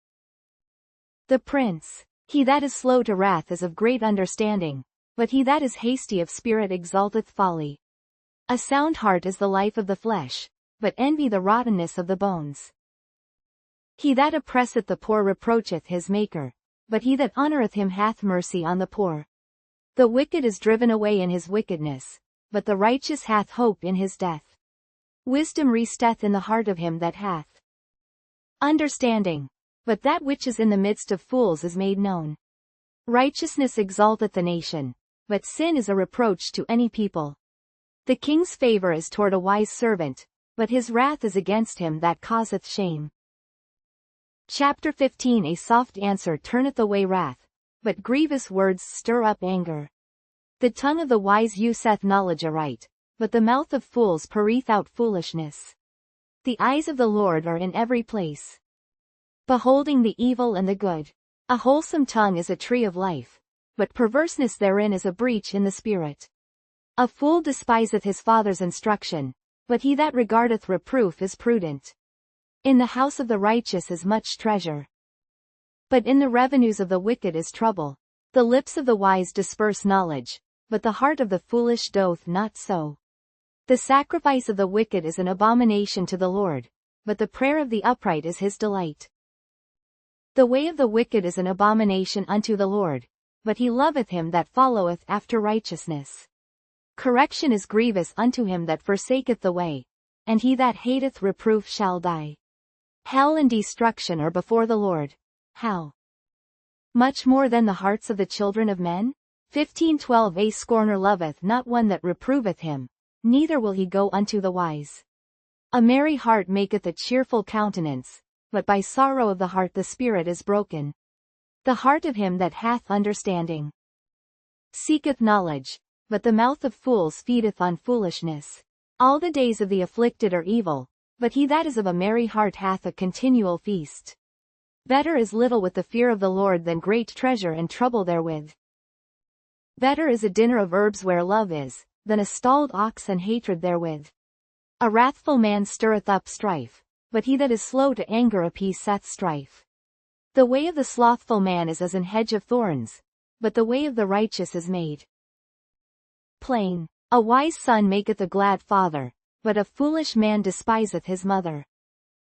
the prince. He that is slow to wrath is of great understanding, but he that is hasty of spirit exalteth folly. A sound heart is the life of the flesh, but envy the rottenness of the bones. He that oppresseth the poor reproacheth his Maker, but he that honoureth him hath mercy on the poor. The wicked is driven away in his wickedness, but the righteous hath hope in his death. Wisdom resteth in the heart of him that hath understanding, but that which is in the midst of fools is made known. Righteousness exalteth the nation, but sin is a reproach to any people. The king's favor is toward a wise servant, but his wrath is against him that causeth shame. Chapter 15. A soft answer turneth away wrath, but grievous words stir up anger. The tongue of the wise useth knowledge aright, but the mouth of fools poureth out foolishness. The eyes of the Lord are in every place, beholding the evil and the good. A wholesome tongue is a tree of life, but perverseness therein is a breach in the spirit. A fool despiseth his father's instruction, but he that regardeth reproof is prudent. In the house of the righteous is much treasure, but in the revenues of the wicked is trouble. The lips of the wise disperse knowledge, but the heart of the foolish doth not so. The sacrifice of the wicked is an abomination to the Lord, but the prayer of the upright is his delight. The way of the wicked is an abomination unto the Lord, but he loveth him that followeth after righteousness. Correction is grievous unto him that forsaketh the way, and he that hateth reproof shall die. Hell and destruction are before the Lord. How much more than the hearts of the children of men? 15:12. A scorner loveth not one that reproveth him, neither will he go unto the wise. A merry heart maketh a cheerful countenance, but by sorrow of the heart the spirit is broken. The heart of him that hath understanding seeketh knowledge, but the mouth of fools feedeth on foolishness. All the days of the afflicted are evil, but he that is of a merry heart hath a continual feast. Better is little with the fear of the Lord than great treasure and trouble therewith. Better is a dinner of herbs where love is, than a stalled ox and hatred therewith. A wrathful man stirreth up strife, but he that is slow to anger appeaseth strife. The way of the slothful man is as an hedge of thorns, but the way of the righteous is made plain. A wise son maketh a glad father, but a foolish man despiseth his mother.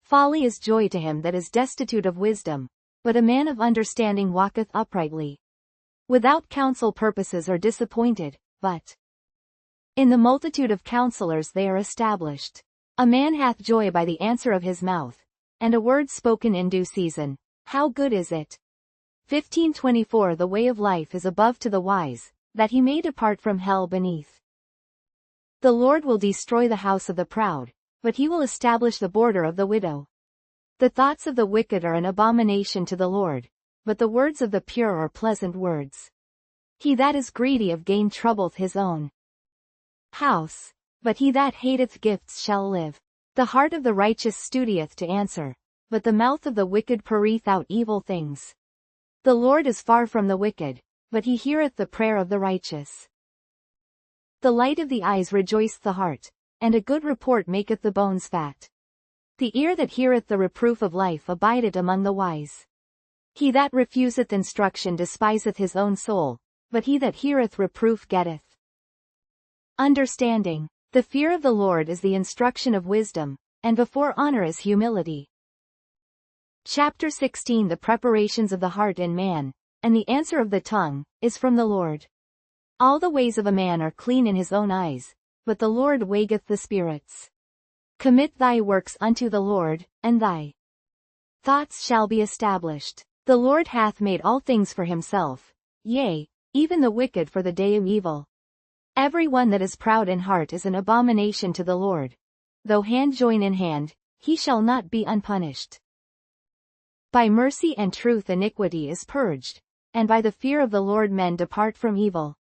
Folly is joy to him that is destitute of wisdom, but a man of understanding walketh uprightly. Without counsel purposes are disappointed, but in the multitude of counselors they are established. A man hath joy by the answer of his mouth, and a word spoken in due season. How good is it! 15:24. The way of life is above to the wise, that he may depart from hell beneath. The Lord will destroy the house of the proud, but he will establish the border of the widow. The thoughts of the wicked are an abomination to the Lord, but the words of the pure are pleasant words. He that is greedy of gain troubleth his own house, but he that hateth gifts shall live. The heart of the righteous studieth to answer, but the mouth of the wicked poureth out evil things. The Lord is far from the wicked, but he heareth the prayer of the righteous. The light of the eyes rejoiceth the heart, and a good report maketh the bones fat. The ear that heareth the reproof of life abideth among the wise. He that refuseth instruction despiseth his own soul, but he that heareth reproof getteth understanding. The fear of the Lord is the instruction of wisdom, and before honor is humility. Chapter 16. The preparations of the heart in man, and the answer of the tongue, is from the Lord. All the ways of a man are clean in his own eyes, but the Lord weighteth the spirits. Commit thy works unto the Lord, and thy thoughts shall be established. The Lord hath made all things for himself, yea, even the wicked for the day of evil. Every one that is proud in heart is an abomination to the Lord. Though hand join in hand, he shall not be unpunished. By mercy and truth iniquity is purged, and by the fear of the Lord men depart from evil.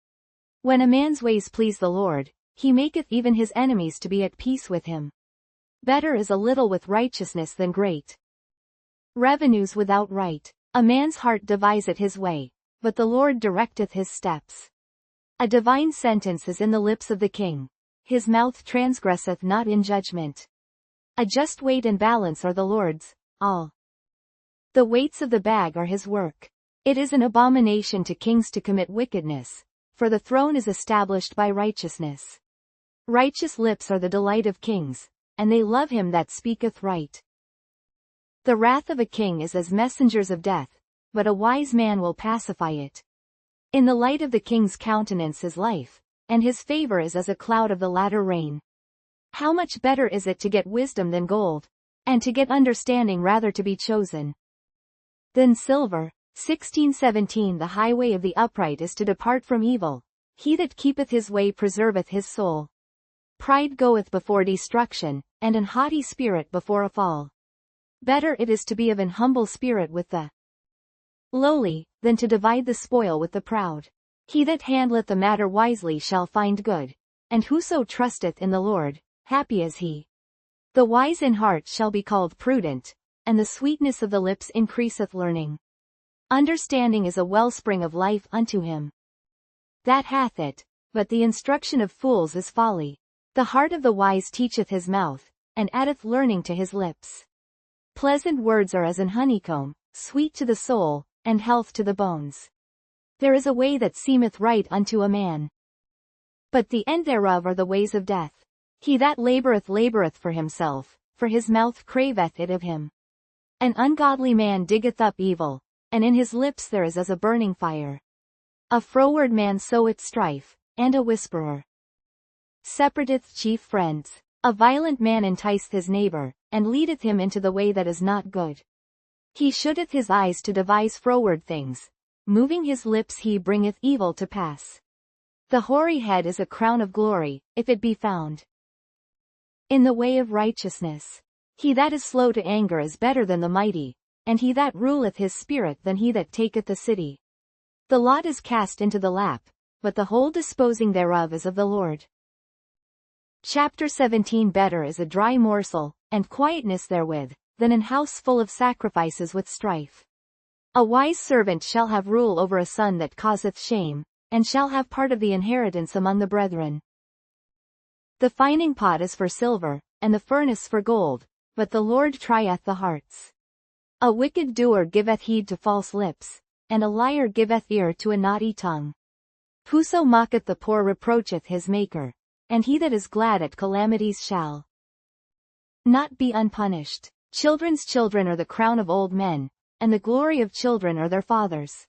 When a man's ways please the Lord, he maketh even his enemies to be at peace with him. Better is a little with righteousness than great revenues without right. A man's heart deviseth his way, but the Lord directeth his steps. A divine sentence is in the lips of the king. His mouth transgresseth not in judgment. A just weight and balance are the Lord's, all the weights of the bag are his work. It is an abomination to kings to commit wickedness, for the throne is established by righteousness. Righteous lips are the delight of kings, and they love him that speaketh right. The wrath of a king is as messengers of death, but a wise man will pacify it. In the light of the king's countenance is life, and his favor is as a cloud of the latter rain. How much better is it to get wisdom than gold, and to get understanding rather to be chosen than silver. 16:17. The highway of the upright is to depart from evil. He that keepeth his way preserveth his soul. Pride goeth before destruction, and an haughty spirit before a fall. Better it is to be of an humble spirit with the lowly, than to divide the spoil with the proud. He that handleth the matter wisely shall find good, and whoso trusteth in the Lord, happy is he. The wise in heart shall be called prudent, and the sweetness of the lips increaseth learning. Understanding is a wellspring of life unto him that hath it, but the instruction of fools is folly. The heart of the wise teacheth his mouth, and addeth learning to his lips. Pleasant words are as an honeycomb, sweet to the soul, and health to the bones. There is a way that seemeth right unto a man, but the end thereof are the ways of death. He that laboureth for himself, for his mouth craveth it of him. An ungodly man diggeth up evil, and in his lips there is as a burning fire. A froward man soweth strife, and a whisperer separateth chief friends. A violent man enticeth his neighbour, and leadeth him into the way that is not good. He shutteth his eyes to devise froward things, moving his lips he bringeth evil to pass. The hoary head is a crown of glory, if it be found in the way of righteousness. He that is slow to anger is better than the mighty, and he that ruleth his spirit than he that taketh the city. The lot is cast into the lap, but the whole disposing thereof is of the Lord. Chapter 17. Better is a dry morsel, and quietness therewith, than an house full of sacrifices with strife. A wise servant shall have rule over a son that causeth shame, and shall have part of the inheritance among the brethren. The fining pot is for silver, and the furnace for gold, but the Lord trieth the hearts. A wicked doer giveth heed to false lips, and a liar giveth ear to a naughty tongue. Whoso mocketh the poor reproacheth his Maker, and he that is glad at calamities shall not be unpunished. Children's children are the crown of old men, and the glory of children are their fathers.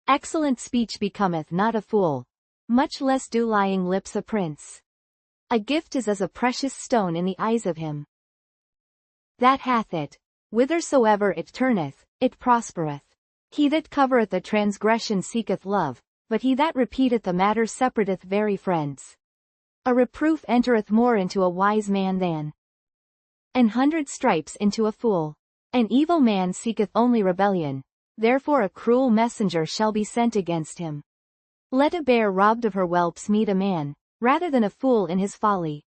Excellent speech becometh not a fool, much less do lying lips a prince. A gift is as a precious stone in the eyes of him that hath it. Whithersoever it turneth, it prospereth. He that covereth a transgression seeketh love, but he that repeateth a matter separateth very friends. A reproof entereth more into a wise man than 100 stripes into a fool. An evil man seeketh only rebellion, therefore a cruel messenger shall be sent against him. Let a bear robbed of her whelps meet a man, rather than a fool in his folly.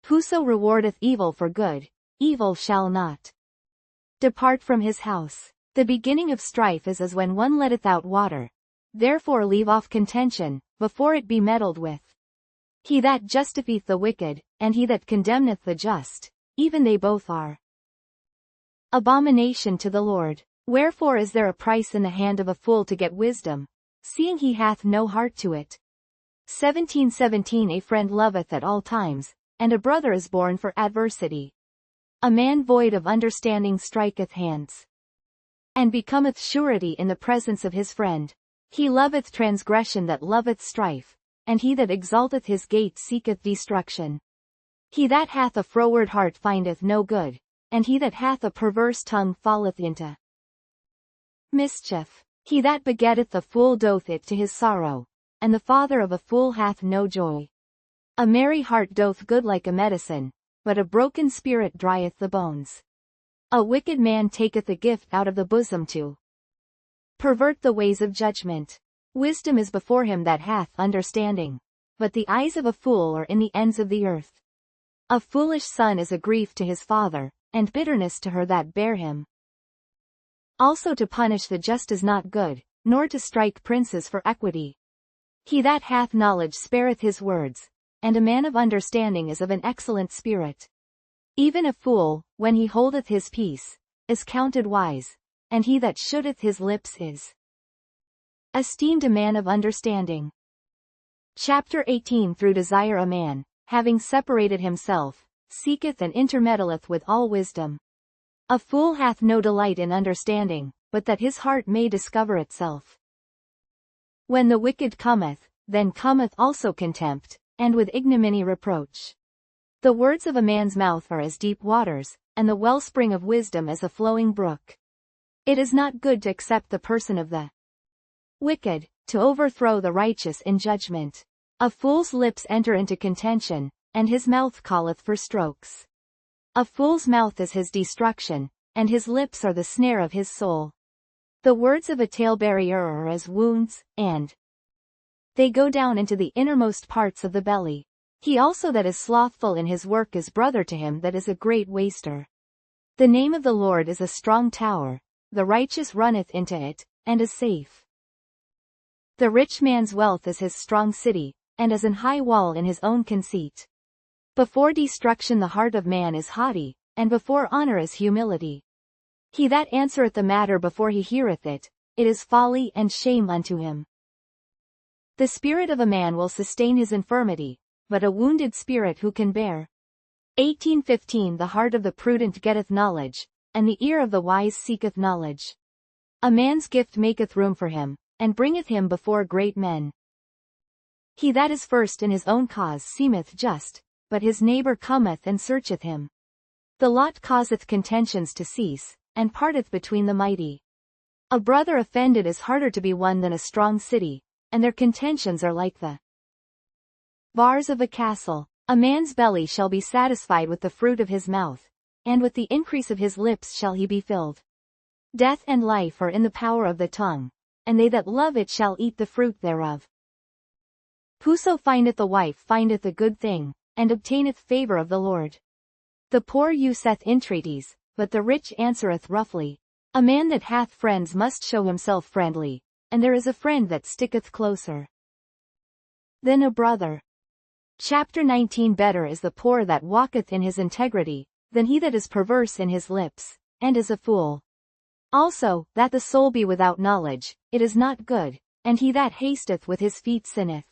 Whoso rewardeth evil for good, evil shall not depart from his house. The beginning of strife is as when one letteth out water. Therefore leave off contention, before it be meddled with. He that justifieth the wicked, and he that condemneth the just, even they both are abomination to the Lord. Wherefore is there a price in the hand of a fool to get wisdom, seeing he hath no heart to it? 17:17 A friend loveth at all times, and a brother is born for adversity. A man void of understanding striketh hands, and becometh surety in the presence of his friend. He loveth transgression that loveth strife, and he that exalteth his gate seeketh destruction. He that hath a froward heart findeth no good, and he that hath a perverse tongue falleth into mischief. He that begetteth a fool doth it to his sorrow, and the father of a fool hath no joy. A merry heart doth good like a medicine, but a broken spirit drieth the bones. A wicked man taketh a gift out of the bosom to pervert the ways of judgment. Wisdom is before him that hath understanding, but the eyes of a fool are in the ends of the earth. A foolish son is a grief to his father, and bitterness to her that bare him. Also to punish the just is not good, nor to strike princes for equity. He that hath knowledge spareth his words, and a man of understanding is of an excellent spirit. Even a fool, when he holdeth his peace, is counted wise, and he that shutteth his lips is esteemed a man of understanding. Chapter 18 Through desire a man, having separated himself, seeketh and intermeddleth with all wisdom. A fool hath no delight in understanding, but that his heart may discover itself. When the wicked cometh, then cometh also contempt, and with ignominy reproach. The words of a man's mouth are as deep waters, and the wellspring of wisdom as a flowing brook. It is not good to accept the person of the wicked, to overthrow the righteous in judgment. A fool's lips enter into contention, and his mouth calleth for strokes. A fool's mouth is his destruction, and his lips are the snare of his soul. The words of a talebearer are as wounds, and they go down into the innermost parts of the belly. He also that is slothful in his work is brother to him that is a great waster. The name of the Lord is a strong tower, the righteous runneth into it, and is safe. The rich man's wealth is his strong city, and as an high wall in his own conceit. Before destruction the heart of man is haughty, and before honor is humility. He that answereth the matter before he heareth it, it is folly and shame unto him. The spirit of a man will sustain his infirmity, but a wounded spirit who can bear? 18:15 The heart of the prudent getteth knowledge, and the ear of the wise seeketh knowledge. A man's gift maketh room for him, and bringeth him before great men. He that is first in his own cause seemeth just, but his neighbor cometh and searcheth him. The lot causeth contentions to cease, and parteth between the mighty. A brother offended is harder to be won than a strong city, and their contentions are like the bars of a castle. A man's belly shall be satisfied with the fruit of his mouth, and with the increase of his lips shall he be filled. Death and life are in the power of the tongue, and they that love it shall eat the fruit thereof. Whoso findeth a wife findeth a good thing, and obtaineth favor of the Lord. The poor useth entreaties, but the rich answereth roughly. A man that hath friends must show himself friendly, and there is a friend that sticketh closer than a brother. Chapter 19 Better is the poor that walketh in his integrity, than he that is perverse in his lips, and is a fool. Also, that the soul be without knowledge, it is not good, and he that hasteth with his feet sinneth.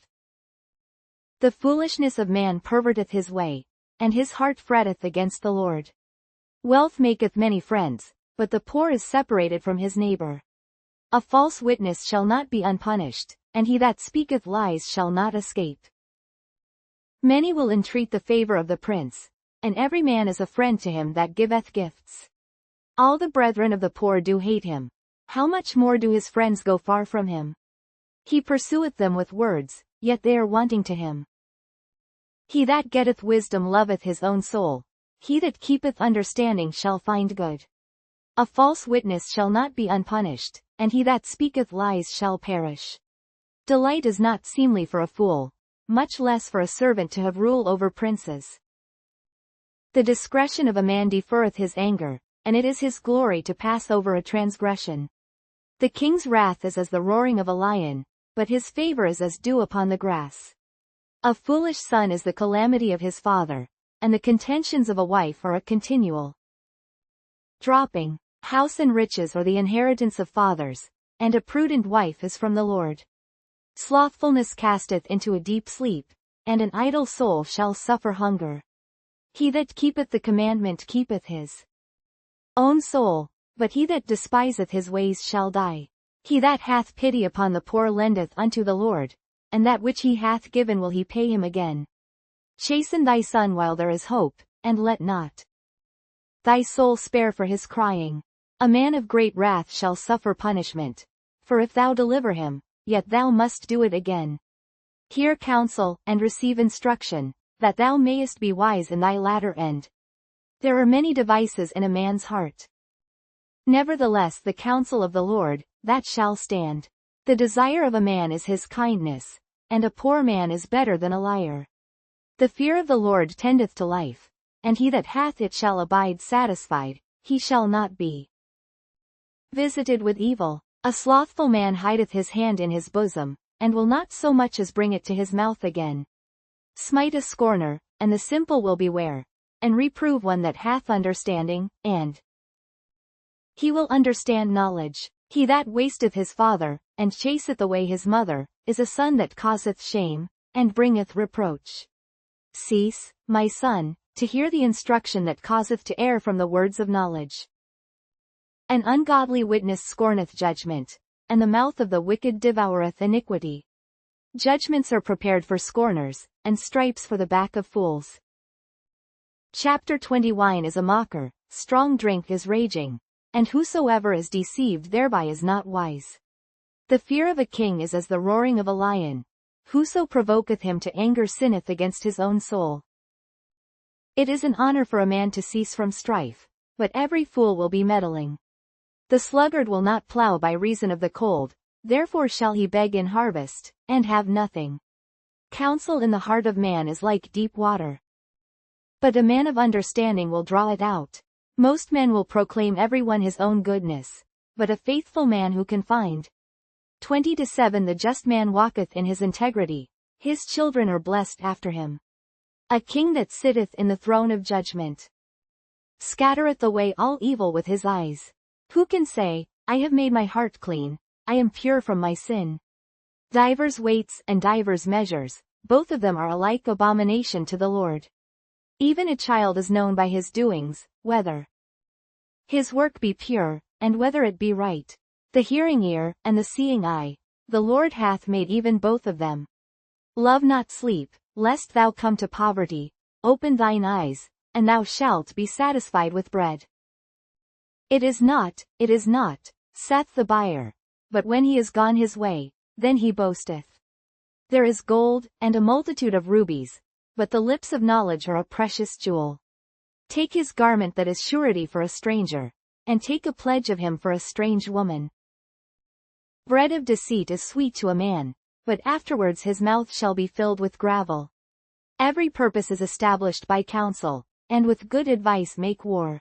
The foolishness of man perverteth his way, and his heart fretteth against the Lord. Wealth maketh many friends, but the poor is separated from his neighbor. A false witness shall not be unpunished, and he that speaketh lies shall not escape. Many will entreat the favor of the prince, and every man is a friend to him that giveth gifts. All the brethren of the poor do hate him. How much more do his friends go far from him? He pursueth them with words, yet they are wanting to him. He that getteth wisdom loveth his own soul. He that keepeth understanding shall find good. A false witness shall not be unpunished, and he that speaketh lies shall perish. Delight is not seemly for a fool, much less for a servant to have rule over princes. The discretion of a man deferreth his anger, and it is his glory to pass over a transgression. The king's wrath is as the roaring of a lion, but his favor is as dew upon the grass. A foolish son is the calamity of his father, and the contentions of a wife are a continual dropping. House and riches are the inheritance of fathers, and a prudent wife is from the Lord. Slothfulness casteth into a deep sleep, and an idle soul shall suffer hunger. He that keepeth the commandment keepeth his own soul, but he that despiseth his ways shall die. He that hath pity upon the poor lendeth unto the Lord, and that which he hath given will he pay him again. Chasten thy son while there is hope, and let not thy soul spare for his crying. A man of great wrath shall suffer punishment, for if thou deliver him, yet thou must do it again. Hear counsel, and receive instruction, that thou mayest be wise in thy latter end. There are many devices in a man's heart. Nevertheless the counsel of the Lord, that shall stand. The desire of a man is his kindness, and a poor man is better than a liar. The fear of the Lord tendeth to life, and he that hath it shall abide satisfied, he shall not be visited with evil. A slothful man hideth his hand in his bosom, and will not so much as bring it to his mouth again. Smite a scorner, and the simple will beware, and reprove one that hath understanding, and he will understand knowledge. He that wasteth his father, and chaseth away his mother, is a son that causeth shame, and bringeth reproach. Cease, my son, to hear the instruction that causeth to err from the words of knowledge. An ungodly witness scorneth judgment, and the mouth of the wicked devoureth iniquity. Judgments are prepared for scorners, and stripes for the back of fools. Chapter 20 Wine is a mocker, strong drink is raging, and whosoever is deceived thereby is not wise. The fear of a king is as the roaring of a lion. Whoso provoketh him to anger sinneth against his own soul. It is an honor for a man to cease from strife, but every fool will be meddling. The sluggard will not plow by reason of the cold, therefore shall he beg in harvest, and have nothing. Counsel in the heart of man is like deep water, but a man of understanding will draw it out. Most men will proclaim everyone his own goodness, but a faithful man who can find? 20-7 The just man walketh in his integrity, his children are blessed after him. A king that sitteth in the throne of judgment scattereth away all evil with his eyes. Who can say, I have made my heart clean, I am pure from my sin? Divers weights and divers measures, both of them are alike abomination to the Lord. Even a child is known by his doings, whether his work be pure, and whether it be right. The hearing ear, and the seeing eye, the Lord hath made even both of them. Love not sleep, lest thou come to poverty, open thine eyes, and thou shalt be satisfied with bread. It is not, saith the buyer, but when he is gone his way, then he boasteth. There is gold, and a multitude of rubies, but the lips of knowledge are a precious jewel. Take his garment that is surety for a stranger, and take a pledge of him for a strange woman. Bread of deceit is sweet to a man, but afterwards his mouth shall be filled with gravel. Every purpose is established by counsel, and with good advice make war.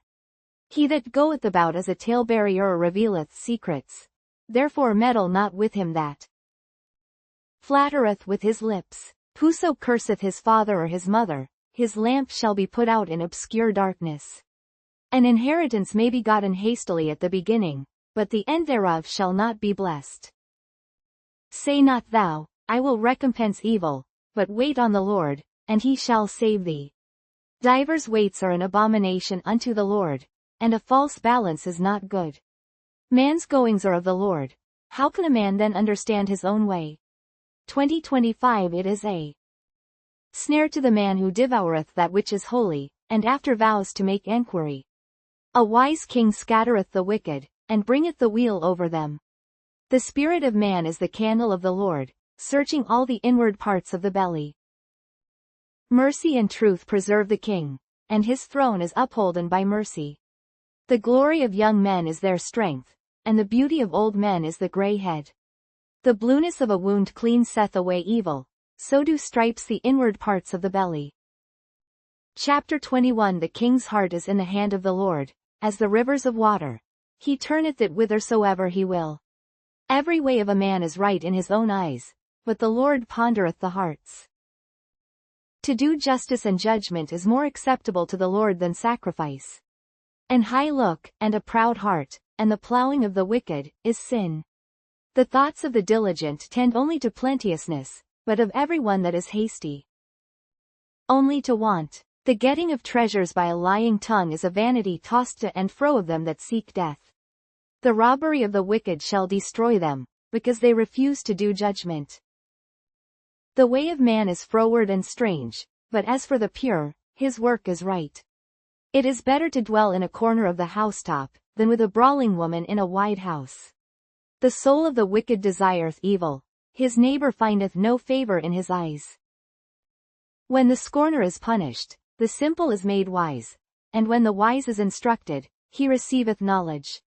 He that goeth about as a talebearer revealeth secrets, therefore meddle not with him that flattereth with his lips. Whoso curseth his father or his mother, his lamp shall be put out in obscure darkness. An inheritance may be gotten hastily at the beginning, but the end thereof shall not be blessed. Say not thou, I will recompense evil, but wait on the Lord, and he shall save thee. Divers weights are an abomination unto the Lord, and a false balance is not good. Man's goings are of the Lord. How can a man then understand his own way? 20-25 It is a snare to the man who devoureth that which is holy, and after vows to make enquiry. A wise king scattereth the wicked, and bringeth the wheel over them. The spirit of man is the candle of the Lord, searching all the inward parts of the belly. Mercy and truth preserve the king, and his throne is upholden by mercy. The glory of young men is their strength, and the beauty of old men is the grey head. The blueness of a wound cleanseth away evil, so do stripes the inward parts of the belly. Chapter 21 The king's heart is in the hand of the Lord, as the rivers of water. He turneth it whithersoever he will. Every way of a man is right in his own eyes, but the Lord pondereth the hearts. To do justice and judgment is more acceptable to the Lord than sacrifice. An high look, and a proud heart, and the plowing of the wicked, is sin. The thoughts of the diligent tend only to plenteousness, but of every one that is hasty, only to want. The getting of treasures by a lying tongue is a vanity tossed to and fro of them that seek death. The robbery of the wicked shall destroy them, because they refuse to do judgment. The way of man is froward and strange, but as for the pure, his work is right. It is better to dwell in a corner of the housetop, than with a brawling woman in a wide house. The soul of the wicked desireth evil, his neighbor findeth no favor in his eyes. When the scorner is punished, the simple is made wise, and when the wise is instructed, he receiveth knowledge.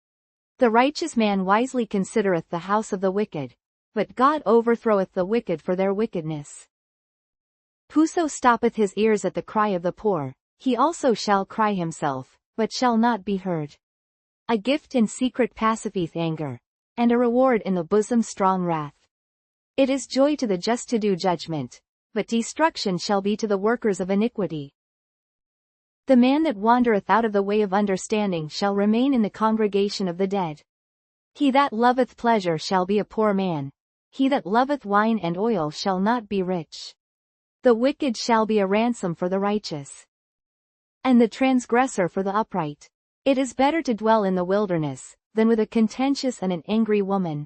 The righteous man wisely considereth the house of the wicked, but God overthroweth the wicked for their wickedness. Whoso stoppeth his ears at the cry of the poor, he also shall cry himself, but shall not be heard. A gift in secret pacifieth anger, and a reward in the bosom strong wrath. It is joy to the just to do judgment, but destruction shall be to the workers of iniquity. The man that wandereth out of the way of understanding shall remain in the congregation of the dead. He that loveth pleasure shall be a poor man. He that loveth wine and oil shall not be rich. The wicked shall be a ransom for the righteous, and the transgressor for the upright. It is better to dwell in the wilderness, than with a contentious and an angry woman.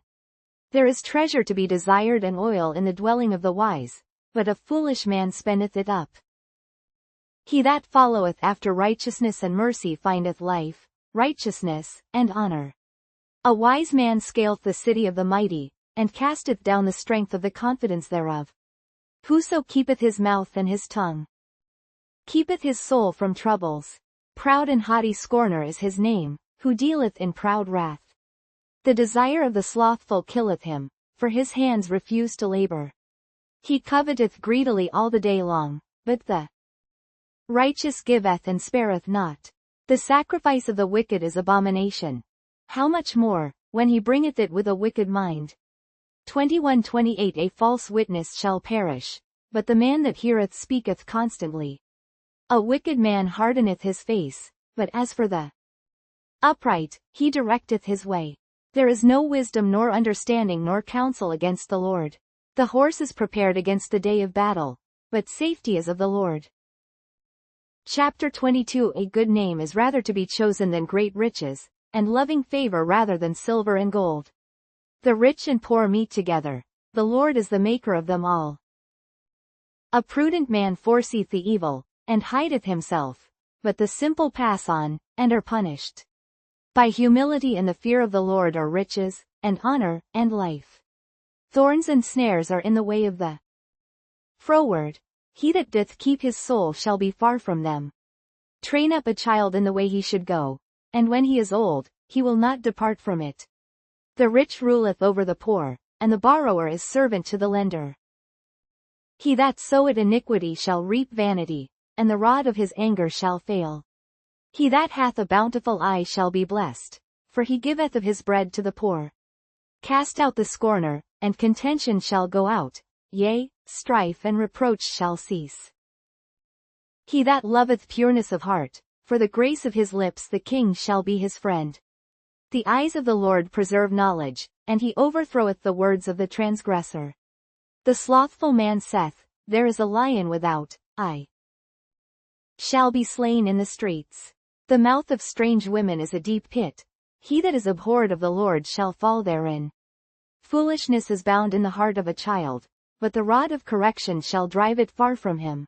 There is treasure to be desired and oil in the dwelling of the wise, but a foolish man spendeth it up. He that followeth after righteousness and mercy findeth life, righteousness, and honor. A wise man scaleth the city of the mighty, and casteth down the strength of the confidence thereof. Whoso keepeth his mouth and his tongue keepeth his soul from troubles. Proud and haughty scorner is his name, who dealeth in proud wrath. The desire of the slothful killeth him, for his hands refuse to labor. He coveteth greedily all the day long, but the righteous giveth and spareth not. The sacrifice of the wicked is abomination. How much more, when he bringeth it with a wicked mind? 21:28 A false witness shall perish, but the man that heareth speaketh constantly. A wicked man hardeneth his face, but as for the upright, he directeth his way. There is no wisdom nor understanding nor counsel against the Lord. The horse is prepared against the day of battle, but safety is of the Lord. Chapter 22 A good name is rather to be chosen than great riches, and loving favor rather than silver and gold. The rich and poor meet together, the Lord is the maker of them all. A prudent man foreseeth the evil, and hideth himself, but the simple pass on, and are punished. By humility and the fear of the Lord are riches, and honor, and life. Thorns and snares are in the way of the froward. He that doth keep his soul shall be far from them. Train up a child in the way he should go, and when he is old, he will not depart from it. The rich ruleth over the poor, and the borrower is servant to the lender. He that soweth iniquity shall reap vanity, and the rod of his anger shall fail. He that hath a bountiful eye shall be blessed, for he giveth of his bread to the poor. Cast out the scorner, and contention shall go out, yea, strife and reproach shall cease. He that loveth pureness of heart, for the grace of his lips the king shall be his friend. The eyes of the Lord preserve knowledge, and he overthroweth the words of the transgressor. The slothful man saith, There is a lion without, I shall be slain in the streets. The mouth of strange women is a deep pit. He that is abhorred of the Lord shall fall therein. Foolishness is bound in the heart of a child, but the rod of correction shall drive it far from him.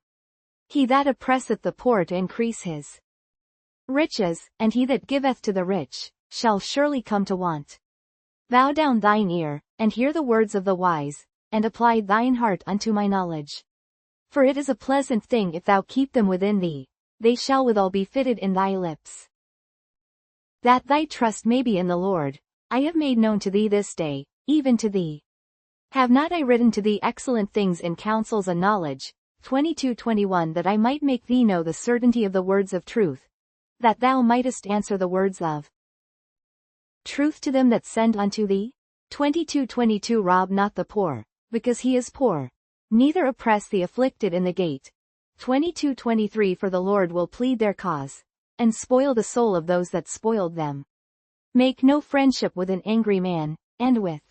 He that oppresseth the poor to increase his riches, and he that giveth to the rich, shall surely come to want. Bow down thine ear, and hear the words of the wise, and apply thine heart unto my knowledge. For it is a pleasant thing if thou keep them within thee, they shall withal be fitted in thy lips. That thy trust may be in the Lord, I have made known to thee this day, even to thee. Have not I written to thee excellent things in counsels and knowledge, 22:21 that I might make thee know the certainty of the words of truth, that thou mightest answer the words of truth to them that send unto thee? 22:22 Rob not the poor, because he is poor, neither oppress the afflicted in the gate. 22:23 For the Lord will plead their cause, and spoil the soul of those that spoiled them. Make no friendship with an angry man, and with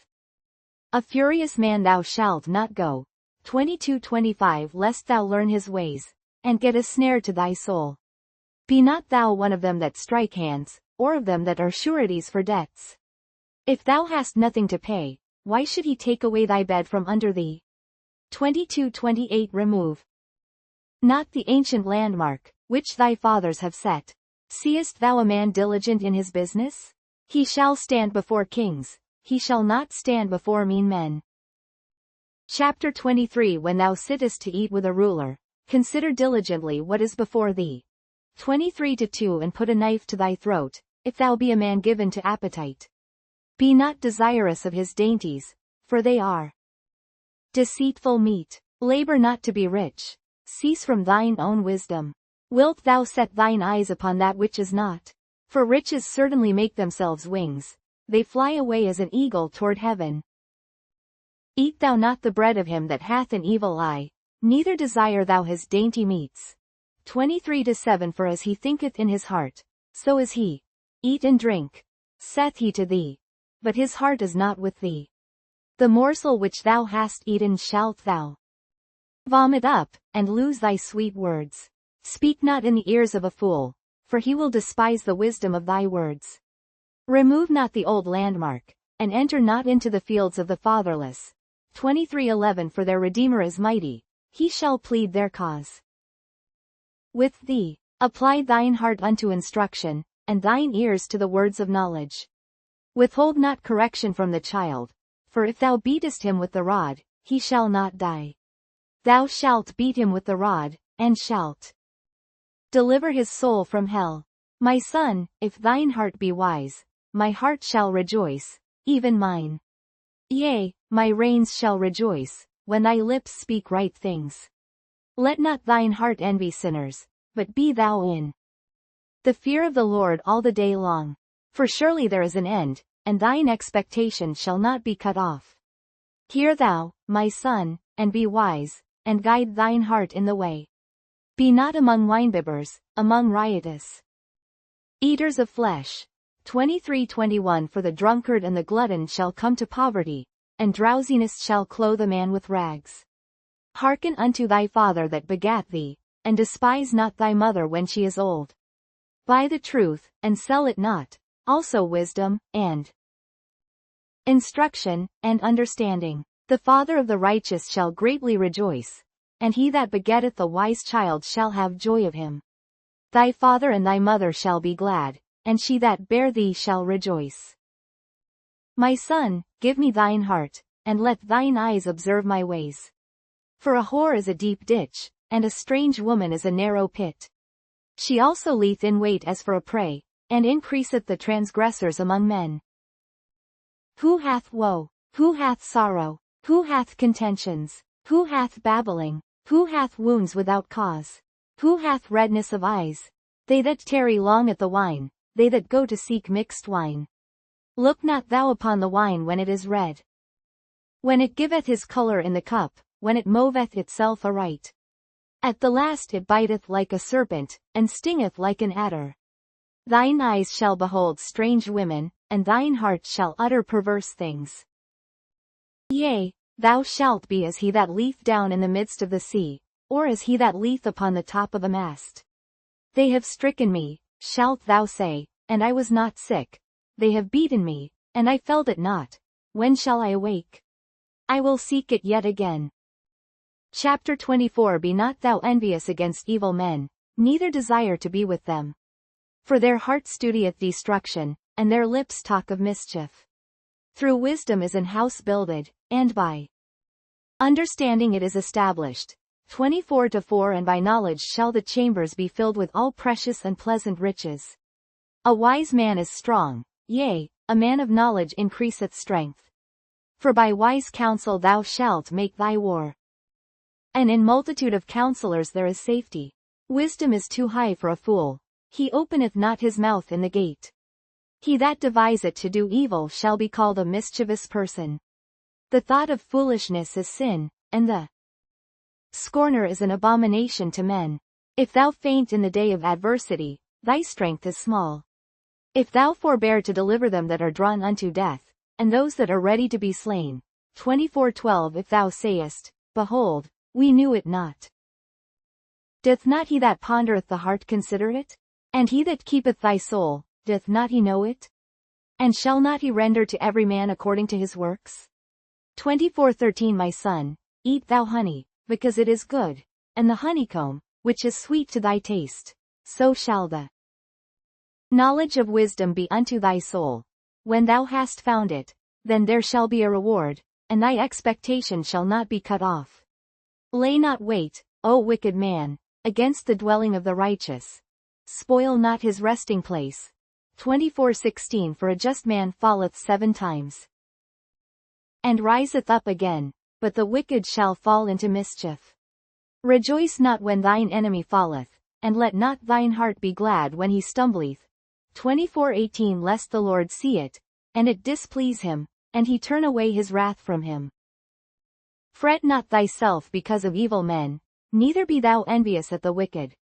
a furious man thou shalt not go. 22:25 Lest thou learn his ways, and get a snare to thy soul. Be not thou one of them that strike hands, or of them that are sureties for debts. If thou hast nothing to pay, why should he take away thy bed from under thee? 22:28 Remove not the ancient landmark, which thy fathers have set. Seest thou a man diligent in his business? He shall stand before kings, he shall not stand before mean men. Chapter 23 When thou sittest to eat with a ruler, consider diligently what is before thee. 23:2 And put a knife to thy throat, if thou be a man given to appetite. Be not desirous of his dainties, for they are deceitful meat. Labor not to be rich. Cease from thine own wisdom. Wilt thou set thine eyes upon that which is not? For riches certainly make themselves wings. They fly away as an eagle toward heaven. Eat thou not the bread of him that hath an evil eye, neither desire thou his dainty meats. 23:7 For as he thinketh in his heart, so is he. Eat and drink, saith he to thee, but his heart is not with thee. The morsel which thou hast eaten shalt thou vomit up, and lose thy sweet words. Speak not in the ears of a fool, for he will despise the wisdom of thy words. Remove not the old landmark, and enter not into the fields of the fatherless. 23:11 For their Redeemer is mighty, he shall plead their cause with thee. Apply thine heart unto instruction, and thine ears to the words of knowledge. Withhold not correction from the child, for if thou beatest him with the rod, he shall not die. Thou shalt beat him with the rod, and shalt deliver his soul from hell. My son, if thine heart be wise, my heart shall rejoice, even mine. Yea, my reins shall rejoice, when thy lips speak right things. Let not thine heart envy sinners, but be thou in the fear of the Lord all the day long. For surely there is an end, and thine expectation shall not be cut off. Hear thou, my son, and be wise, and guide thine heart in the way. Be not among winebibbers, among riotous eaters of flesh. 23:21 For the drunkard and the glutton shall come to poverty, and drowsiness shall clothe a man with rags. Hearken unto thy father that begat thee, and despise not thy mother when she is old. Buy the truth, and sell it not, also wisdom, and instruction, and understanding. The father of the righteous shall greatly rejoice, and he that begetteth a wise child shall have joy of him. Thy father and thy mother shall be glad, and she that bare thee shall rejoice. My son, give me thine heart, and let thine eyes observe my ways. For a whore is a deep ditch, and a strange woman is a narrow pit. She also lieth in wait as for a prey, and increaseth the transgressors among men. Who hath woe? Who hath sorrow? Who hath contentions? Who hath babbling? Who hath wounds without cause? Who hath redness of eyes? They that tarry long at the wine, they that go to seek mixed wine. Look not thou upon the wine when it is red, when it giveth his colour in the cup, when it moveth itself aright. At the last it biteth like a serpent, and stingeth like an adder. Thine eyes shall behold strange women, and thine heart shall utter perverse things. Yea, thou shalt be as he that lieth down in the midst of the sea, or as he that lieth upon the top of a mast. They have stricken me, shalt thou say, and I was not sick. They have beaten me, and I felt it not. When shall I awake? I will seek it yet again. Chapter 24 Be not thou envious against evil men, neither desire to be with them. For their heart studieth destruction, and their lips talk of mischief. Through wisdom is an house builded, and by understanding it is established. 24:4 And by knowledge shall the chambers be filled with all precious and pleasant riches. A wise man is strong, yea, a man of knowledge increaseth strength. For by wise counsel thou shalt make thy war, and in multitude of counselors there is safety. Wisdom is too high for a fool. He openeth not his mouth in the gate. He that deviseth to do evil shall be called a mischievous person. The thought of foolishness is sin, and the scorner is an abomination to men. If thou faint in the day of adversity, thy strength is small. If thou forbear to deliver them that are drawn unto death, and those that are ready to be slain. 24:12 If thou sayest, Behold, we knew it not. Doth not he that pondereth the heart consider it? And he that keepeth thy soul, doth not he know it? And shall not he render to every man according to his works? 24:13 My son, eat thou honey, because it is good, and the honeycomb, which is sweet to thy taste. So shall the knowledge of wisdom be unto thy soul. When thou hast found it, then there shall be a reward, and thy expectation shall not be cut off. Lay not wait, O wicked man, against the dwelling of the righteous. Spoil not his resting place. 24:16 For a just man falleth 7 times, and riseth up again, but the wicked shall fall into mischief. Rejoice not when thine enemy falleth, and let not thine heart be glad when he stumbleth. 24:18 Lest the Lord see it, and it displease him, and he turn away his wrath from him. Fret not thyself because of evil men, neither be thou envious at the wicked.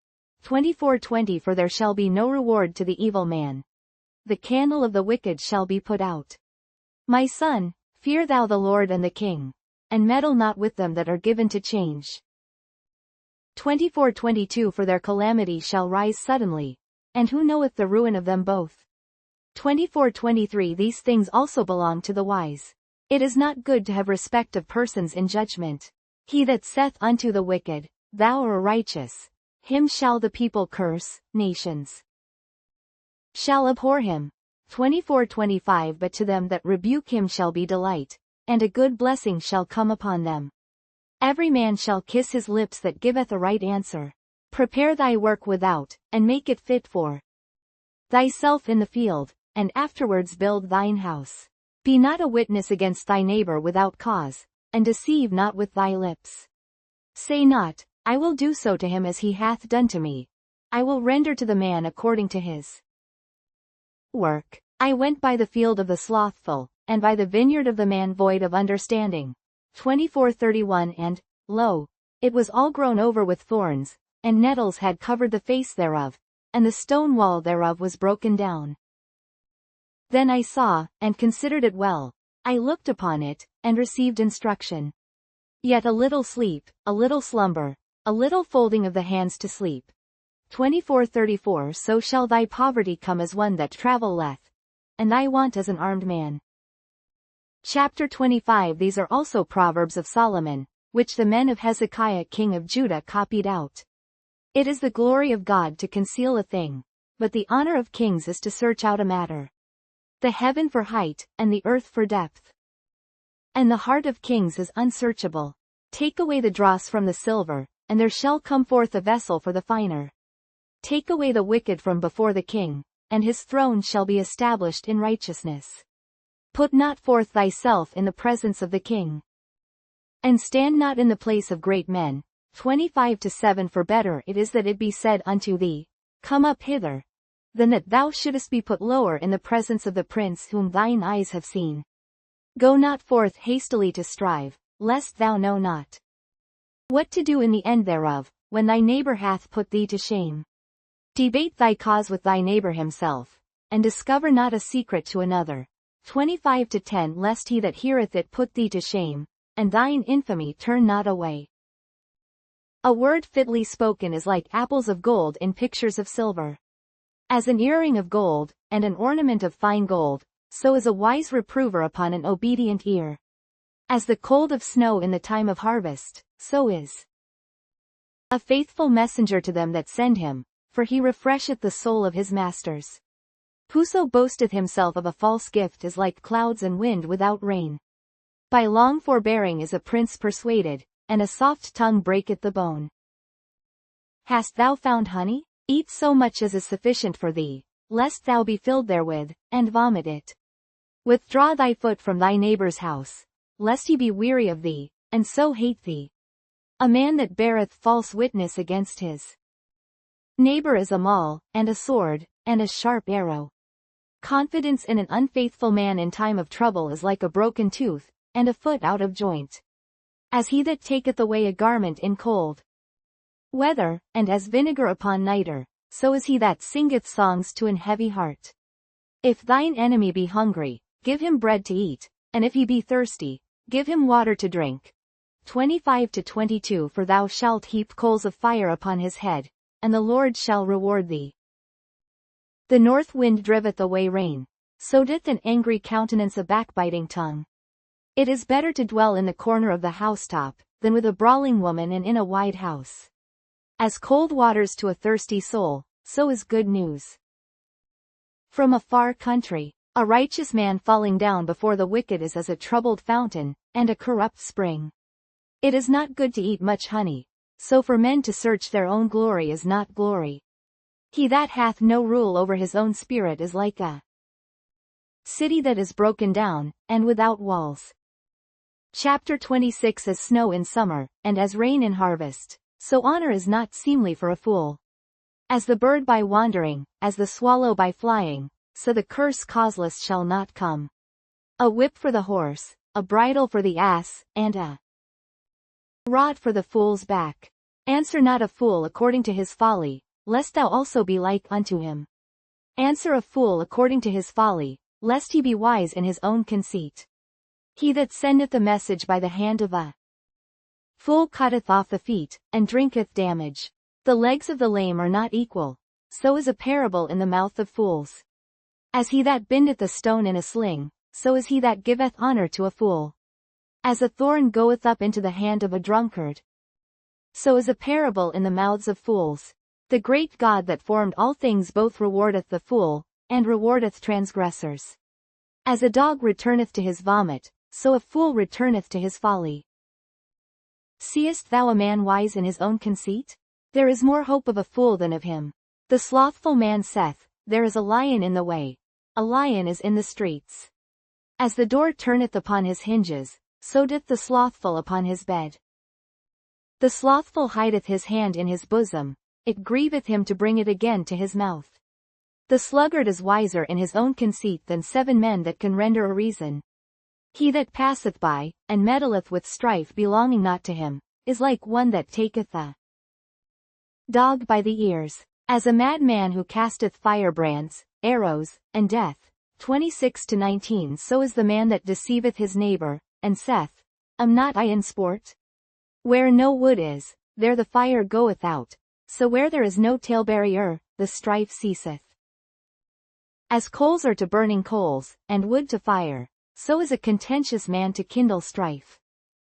24:20 For there shall be no reward to the evil man. The candle of the wicked shall be put out. My son, fear thou the Lord and the king, and meddle not with them that are given to change. 24:22 For their calamity shall rise suddenly, and who knoweth the ruin of them both? 24:23 These things also belong to the wise. It is not good to have respect of persons in judgment. He that saith unto the wicked, Thou art righteous, him shall the people curse, nations shall abhor him. 24:25 But to them that rebuke him shall be delight, and a good blessing shall come upon them. Every man shall kiss his lips that giveth a right answer. Prepare thy work without, and make it fit for thyself in the field, and afterwards build thine house. Be not a witness against thy neighbor without cause, and deceive not with thy lips. Say not, I will do so to him as he hath done to me. I will render to the man according to his work. I went by the field of the slothful, and by the vineyard of the man void of understanding. 24:31 And, lo, it was all grown over with thorns, and nettles had covered the face thereof, and the stone wall thereof was broken down. Then I saw, and considered it well. I looked upon it, and received instruction. Yet a little sleep, a little slumber, a little folding of the hands to sleep. 24:34 So shall thy poverty come as one that travelleth, and thy want as an armed man. Chapter 25 These are also Proverbs of Solomon, which the men of Hezekiah king of Judah copied out. It is the glory of God to conceal a thing, but the honor of kings is to search out a matter. The heaven for height, and the earth for depth. And the heart of kings is unsearchable. Take away the dross from the silver, and there shall come forth a vessel for the finer. Take away the wicked from before the king, and his throne shall be established in righteousness. Put not forth thyself in the presence of the king. And stand not in the place of great men. 25:7 For better it is that it be said unto thee, Come up hither, than that thou shouldest be put lower in the presence of the prince whom thine eyes have seen. Go not forth hastily to strive, lest thou know not what to do in the end thereof, when thy neighbor hath put thee to shame. Debate thy cause with thy neighbor himself, and discover not a secret to another. 25:10 Lest he that heareth it put thee to shame, and thine infamy turn not away. A word fitly spoken is like apples of gold in pictures of silver. As an earring of gold, and an ornament of fine gold, so is a wise reprover upon an obedient ear. As the cold of snow in the time of harvest, so is a faithful messenger to them that send him, for he refresheth the soul of his masters. Whoso boasteth himself of a false gift is like clouds and wind without rain. By long forbearing is a prince persuaded, and a soft tongue breaketh the bone. Hast thou found honey? Eat so much as is sufficient for thee, lest thou be filled therewith, and vomit it. Withdraw thy foot from thy neighbor's house, lest he be weary of thee, and so hate thee. A man that beareth false witness against his neighbor is a maul, and a sword, and a sharp arrow. Confidence in an unfaithful man in time of trouble is like a broken tooth, and a foot out of joint. As he that taketh away a garment in cold weather, and as vinegar upon nitre, so is he that singeth songs to an heavy heart. If thine enemy be hungry, give him bread to eat, and if he be thirsty, give him water to drink. 25-22 For thou shalt heap coals of fire upon his head, and the Lord shall reward thee. The north wind driveth away rain, so doth an angry countenance a backbiting tongue. It is better to dwell in the corner of the housetop, than with a brawling woman and in a wide house. As cold waters to a thirsty soul, so is good news from a far country. A righteous man falling down before the wicked is as a troubled fountain, and a corrupt spring. It is not good to eat much honey, so for men to search their own glory is not glory. He that hath no rule over his own spirit is like a city that is broken down, and without walls. Chapter 26 As snow in summer, and as rain in harvest, so honor is not seemly for a fool. As the bird by wandering, as the swallow by flying, so the curse causeless shall not come. A whip for the horse, a bridle for the ass, and a rod for the fool's back. Answer not a fool according to his folly, lest thou also be like unto him. Answer a fool according to his folly, lest he be wise in his own conceit. He that sendeth a message by the hand of a fool cutteth off the feet, and drinketh damage. The legs of the lame are not equal, so is a parable in the mouth of fools. As he that bindeth a stone in a sling, so is he that giveth honor to a fool. As a thorn goeth up into the hand of a drunkard, so is a parable in the mouths of fools. The great God that formed all things both rewardeth the fool, and rewardeth transgressors. As a dog returneth to his vomit, so a fool returneth to his folly. Seest thou a man wise in his own conceit? There is more hope of a fool than of him. The slothful man saith, there is a lion in the way. A lion is in the streets. As the door turneth upon his hinges, so doth the slothful upon his bed. The slothful hideth his hand in his bosom, it grieveth him to bring it again to his mouth. The sluggard is wiser in his own conceit than 7 men that can render a reason. He that passeth by, and meddleth with strife belonging not to him, is like one that taketh a dog by the ears. As a madman who casteth firebrands, arrows, and death. 26-19 So is the man that deceiveth his neighbor, and saith, Am not I in sport? Where no wood is, there the fire goeth out, so where there is no talebearer, the strife ceaseth. As coals are to burning coals, and wood to fire, so is a contentious man to kindle strife.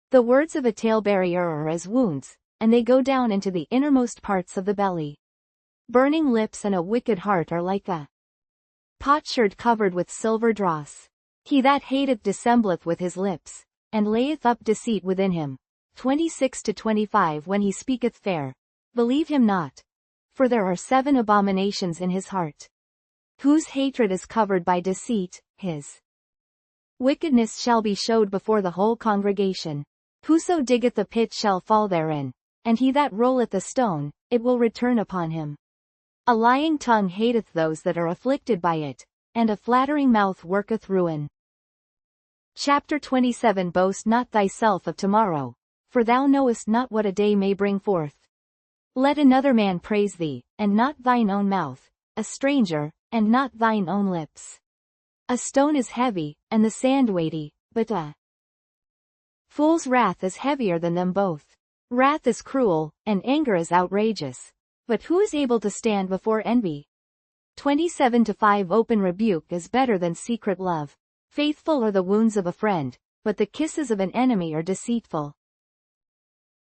The words of a talebearer are as wounds, and they go down into the innermost parts of the belly. Burning lips and a wicked heart are like a potsherd covered with silver dross. He that hateth dissembleth with his lips, and layeth up deceit within him. 26-25 When he speaketh fair, believe him not. For there are 7 abominations in his heart. Whose hatred is covered by deceit, his wickedness shall be showed before the whole congregation. Whoso diggeth a pit shall fall therein, and he that rolleth a stone, it will return upon him. A lying tongue hateth those that are afflicted by it, and a flattering mouth worketh ruin. Chapter 27 Boast not thyself of tomorrow, for thou knowest not what a day may bring forth. Let another man praise thee, and not thine own mouth, a stranger, and not thine own lips. A stone is heavy, and the sand weighty, but a fool's wrath is heavier than them both. Wrath is cruel, and anger is outrageous. But who is able to stand before envy? 27-5 Open rebuke is better than secret love. Faithful are the wounds of a friend, but the kisses of an enemy are deceitful.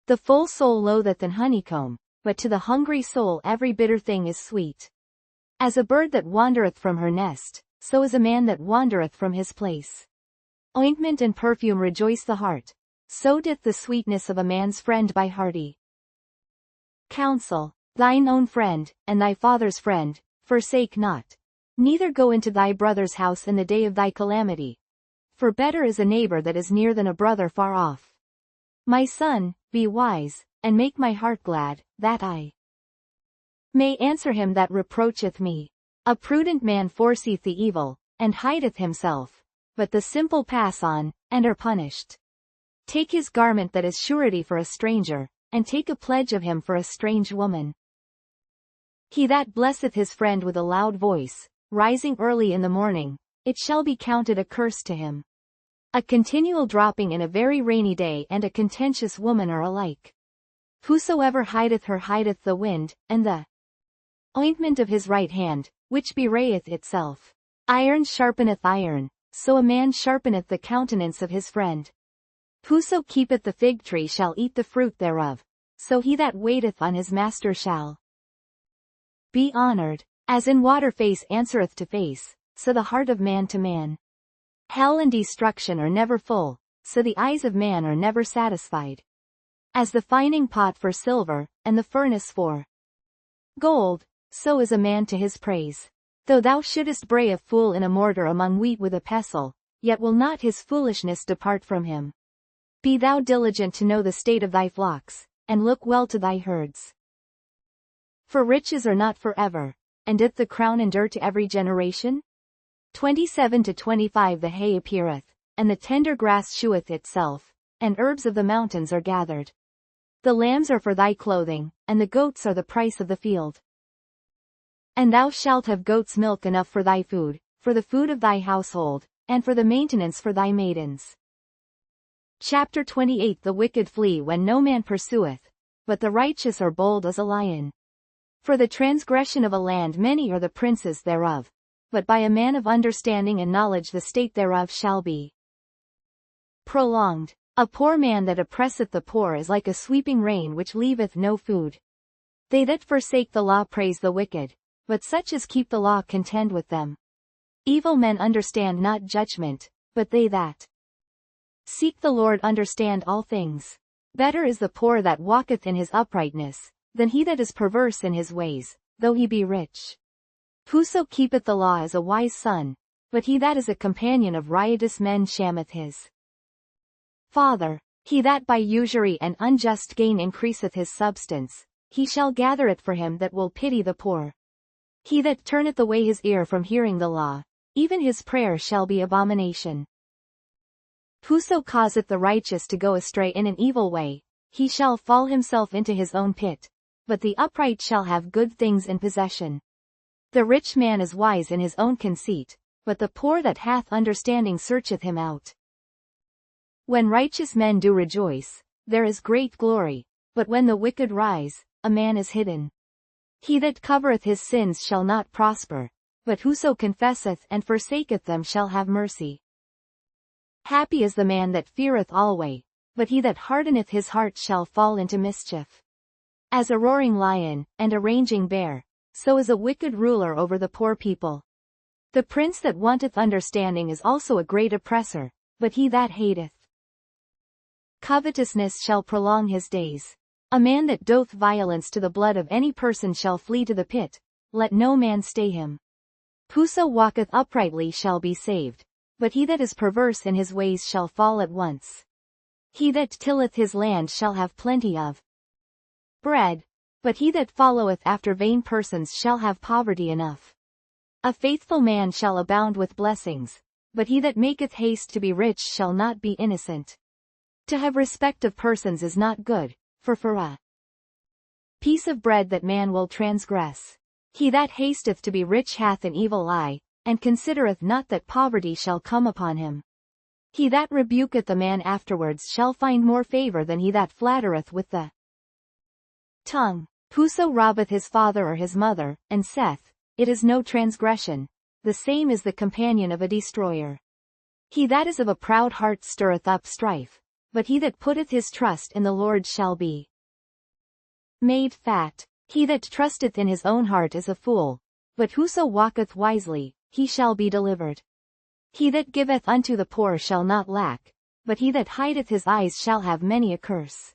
The full soul loatheth an honeycomb, but to the hungry soul every bitter thing is sweet. As a bird that wandereth from her nest, so is a man that wandereth from his place. Ointment and perfume rejoice the heart, so doth the sweetness of a man's friend by hearty counsel. Thine own friend, and thy father's friend, forsake not. Neither go into thy brother's house in the day of thy calamity. For better is a neighbor that is near than a brother far off. My son, be wise, and make my heart glad, that I may answer him that reproacheth me. A prudent man foreseeth the evil, and hideth himself, but the simple pass on, and are punished. Take his garment that is surety for a stranger, and take a pledge of him for a strange woman. He that blesseth his friend with a loud voice, rising early in the morning, it shall be counted a curse to him. A continual dropping in a very rainy day and a contentious woman are alike. Whosoever hideth her hideth the wind, and the ointment of his right hand, which bewrayeth itself. Iron sharpeneth iron, so a man sharpeneth the countenance of his friend. Whoso keepeth the fig tree shall eat the fruit thereof, so he that waiteth on his master shall be honored. As in water face answereth to face, so the heart of man to man. Hell and destruction are never full, so the eyes of man are never satisfied. As the fining pot for silver, and the furnace for gold, so is a man to his praise. Though thou shouldest bray a fool in a mortar among wheat with a pestle, yet will not his foolishness depart from him. Be thou diligent to know the state of thy flocks, and look well to thy herds. For riches are not forever, and doth the crown endure to every generation? 27-25 The hay appeareth, and the tender grass sheweth itself, and herbs of the mountains are gathered. The lambs are for thy clothing, and the goats are the price of the field. And thou shalt have goats' milk enough for thy food, for the food of thy household, and for the maintenance for thy maidens. Chapter 28 The wicked flee when no man pursueth, but the righteous are bold as a lion. For the transgression of a land many are the princes thereof, but by a man of understanding and knowledge the state thereof shall be prolonged. A poor man that oppresseth the poor is like a sweeping rain which leaveth no food. They that forsake the law praise the wicked, but such as keep the law contend with them. Evil men understand not judgment, but they that seek the Lord understand all things. Better is the poor that walketh in his uprightness, than he that is perverse in his ways, though he be rich. Whoso keepeth the law is a wise son, but he that is a companion of riotous men shameth his father. He that by usury and unjust gain increaseth his substance, he shall gather it for him that will pity the poor. He that turneth away his ear from hearing the law, even his prayer shall be abomination. Whoso causeth the righteous to go astray in an evil way, he shall fall himself into his own pit, but the upright shall have good things in possession. The rich man is wise in his own conceit, but the poor that hath understanding searcheth him out. When righteous men do rejoice, there is great glory, but when the wicked rise, a man is hidden. He that covereth his sins shall not prosper, but whoso confesseth and forsaketh them shall have mercy. Happy is the man that feareth alway, but he that hardeneth his heart shall fall into mischief. As a roaring lion, and a raging bear, so is a wicked ruler over the poor people. The prince that wanteth understanding is also a great oppressor, but he that hateth covetousness shall prolong his days. A man that doth violence to the blood of any person shall flee to the pit, let no man stay him. Whoso walketh uprightly shall be saved, but he that is perverse in his ways shall fall at once. He that tilleth his land shall have plenty of bread, but he that followeth after vain persons shall have poverty enough. A faithful man shall abound with blessings, but he that maketh haste to be rich shall not be innocent. To have respect of persons is not good, for a piece of bread that man will transgress. He that hasteth to be rich hath an evil eye, and considereth not that poverty shall come upon him. He that rebuketh a man afterwards shall find more favor than he that flattereth with the tongue. Whoso robbeth his father or his mother, and saith, it is no transgression, the same is the companion of a destroyer. He that is of a proud heart stirreth up strife, but he that putteth his trust in the Lord shall be made fat. He that trusteth in his own heart is a fool, but whoso walketh wisely, he shall be delivered. He that giveth unto the poor shall not lack, but he that hideth his eyes shall have many a curse.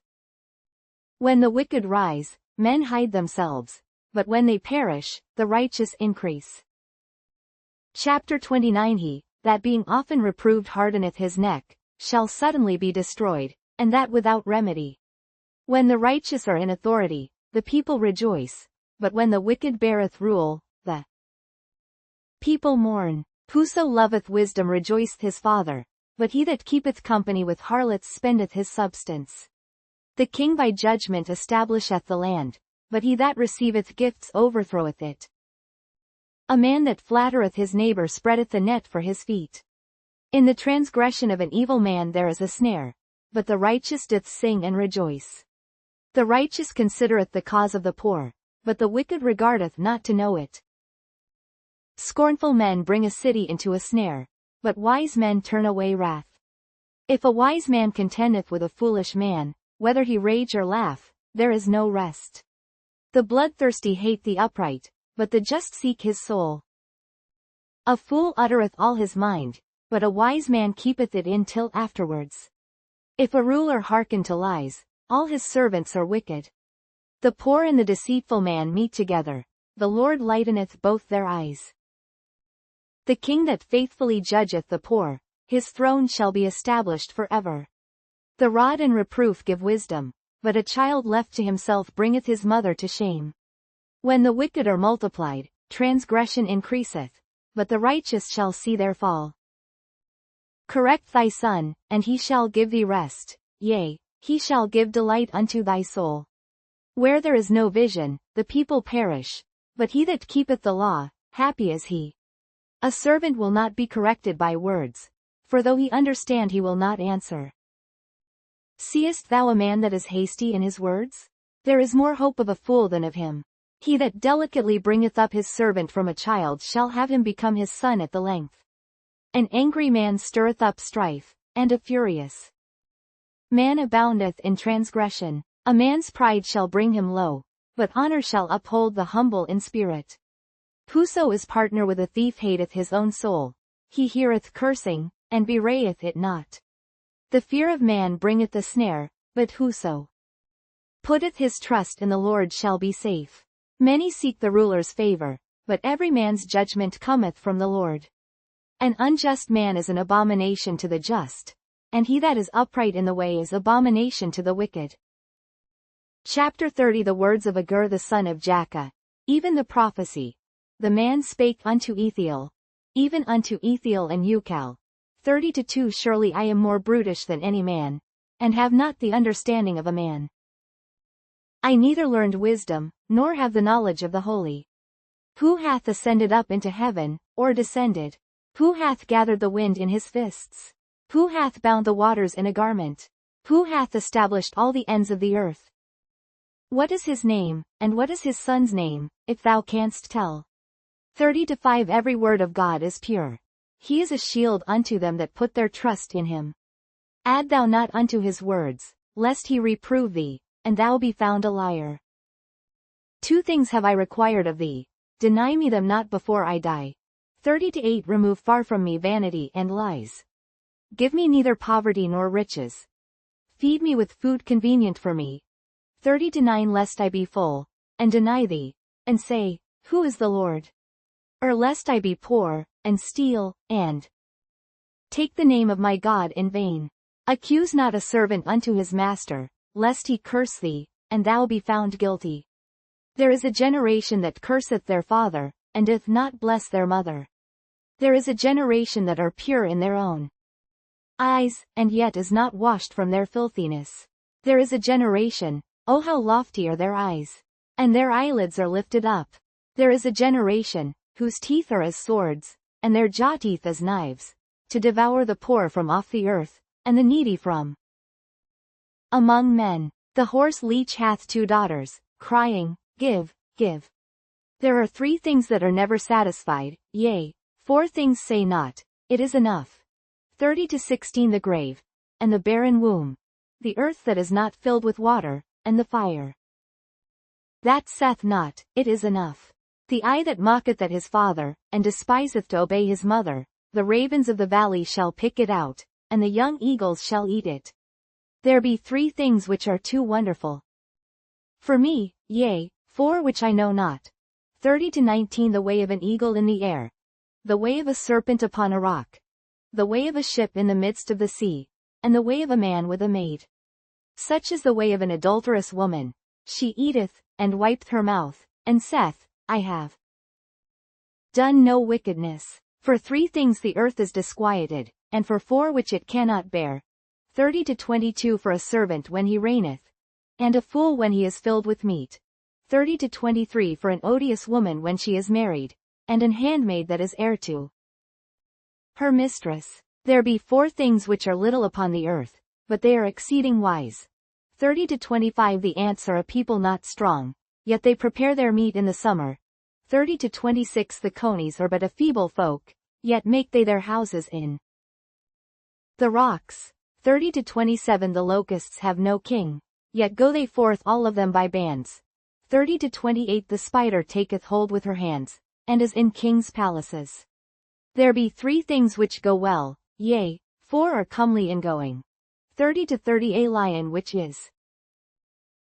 When the wicked rise, men hide themselves, but when they perish, the righteous increase. Chapter 29. He that being often reproved hardeneth his neck, shall suddenly be destroyed, and that without remedy. When the righteous are in authority, the people rejoice, but when the wicked beareth rule, the people mourn. Whoso loveth wisdom rejoiceth his father, but he that keepeth company with harlots spendeth his substance. The king by judgment establisheth the land, but he that receiveth gifts overthroweth it. A man that flattereth his neighbor spreadeth a net for his feet. In the transgression of an evil man there is a snare, but the righteous doth sing and rejoice. The righteous considereth the cause of the poor, but the wicked regardeth not to know it. Scornful men bring a city into a snare, but wise men turn away wrath. If a wise man contendeth with a foolish man, whether he rage or laugh, there is no rest. The bloodthirsty hate the upright, but the just seek his soul. A fool uttereth all his mind, but a wise man keepeth it in till afterwards. If a ruler hearken to lies, all his servants are wicked. The poor and the deceitful man meet together, the Lord lighteneth both their eyes. The king that faithfully judgeth the poor, his throne shall be established forever. The rod and reproof give wisdom, but a child left to himself bringeth his mother to shame. When the wicked are multiplied, transgression increaseth, but the righteous shall see their fall. Correct thy son, and he shall give thee rest, yea, he shall give delight unto thy soul. Where there is no vision, the people perish, but he that keepeth the law, happy is he. A servant will not be corrected by words, for though he understand he will not answer. Seest thou a man that is hasty in his words? There is more hope of a fool than of him. He that delicately bringeth up his servant from a child shall have him become his son at the length. An angry man stirreth up strife, and a furious man aboundeth in transgression. A man's pride shall bring him low, but honor shall uphold the humble in spirit. Whoso is partner with a thief hateth his own soul. He heareth cursing, and bewrayeth it not. The fear of man bringeth a snare, but whoso putteth his trust in the Lord shall be safe. Many seek the ruler's favor, but every man's judgment cometh from the Lord. An unjust man is an abomination to the just, and he that is upright in the way is abomination to the wicked. Chapter 30 The words of Agur the son of Jakeh, even the prophecy. The man spake unto Ethiel, even unto Ethiel and Ucal. 30-2 Surely I am more brutish than any man, and have not the understanding of a man. I neither learned wisdom, nor have the knowledge of the holy. Who hath ascended up into heaven, or descended? Who hath gathered the wind in his fists? Who hath bound the waters in a garment? Who hath established all the ends of the earth? What is his name, and what is his son's name, if thou canst tell? 30-5 Every word of God is pure. He is a shield unto them that put their trust in him. Add thou not unto his words, lest he reprove thee, and thou be found a liar. 2 things have I required of thee, deny me them not before I die. 30-8 Remove far from me vanity and lies. Give me neither poverty nor riches. Feed me with food convenient for me. 30-9 Lest I be full, and deny thee, and say, Who is the Lord? Or lest I be poor, and steal, and take the name of my God in vain. Accuse not a servant unto his master, lest he curse thee, and thou be found guilty. There is a generation that curseth their father, and doth not bless their mother. There is a generation that are pure in their own eyes, and yet is not washed from their filthiness. There is a generation, oh how lofty are their eyes, and their eyelids are lifted up. There is a generation, whose teeth are as swords, and their jaw teeth as knives, to devour the poor from off the earth, and the needy from among men. The horse leech hath 2 daughters, crying, Give, give. There are 3 things that are never satisfied, yea, 4 things say not, It is enough. 30-16 The grave, and the barren womb, the earth that is not filled with water, and the fire that saith not, It is enough. The eye that mocketh at his father, and despiseth to obey his mother, the ravens of the valley shall pick it out, and the young eagles shall eat it. There be 3 things which are too wonderful for me, yea, 4 which I know not. 30-19 The way of an eagle in the air, the way of a serpent upon a rock, the way of a ship in the midst of the sea, and the way of a man with a maid. Such is the way of an adulterous woman. She eateth, and wipeth her mouth, and saith, I have done no wickedness. For 3 things the earth is disquieted, and for 4 which it cannot bear. 30-22 For a servant when he reigneth, and a fool when he is filled with meat. 30-23 For an odious woman when she is married, and an handmaid that is heir to her mistress. There be 4 things which are little upon the earth, but they are exceeding wise. 30-25 The ants are a people not strong, yet they prepare their meat in the summer. 30-26 The conies are but a feeble folk, yet make they their houses in the rocks. 30-27 The locusts have no king, yet go they forth all of them by bands. 30-28 The spider taketh hold with her hands, and is in kings' palaces. There be 3 things which go well, yea, 4 are comely in going. 30-30 A lion which is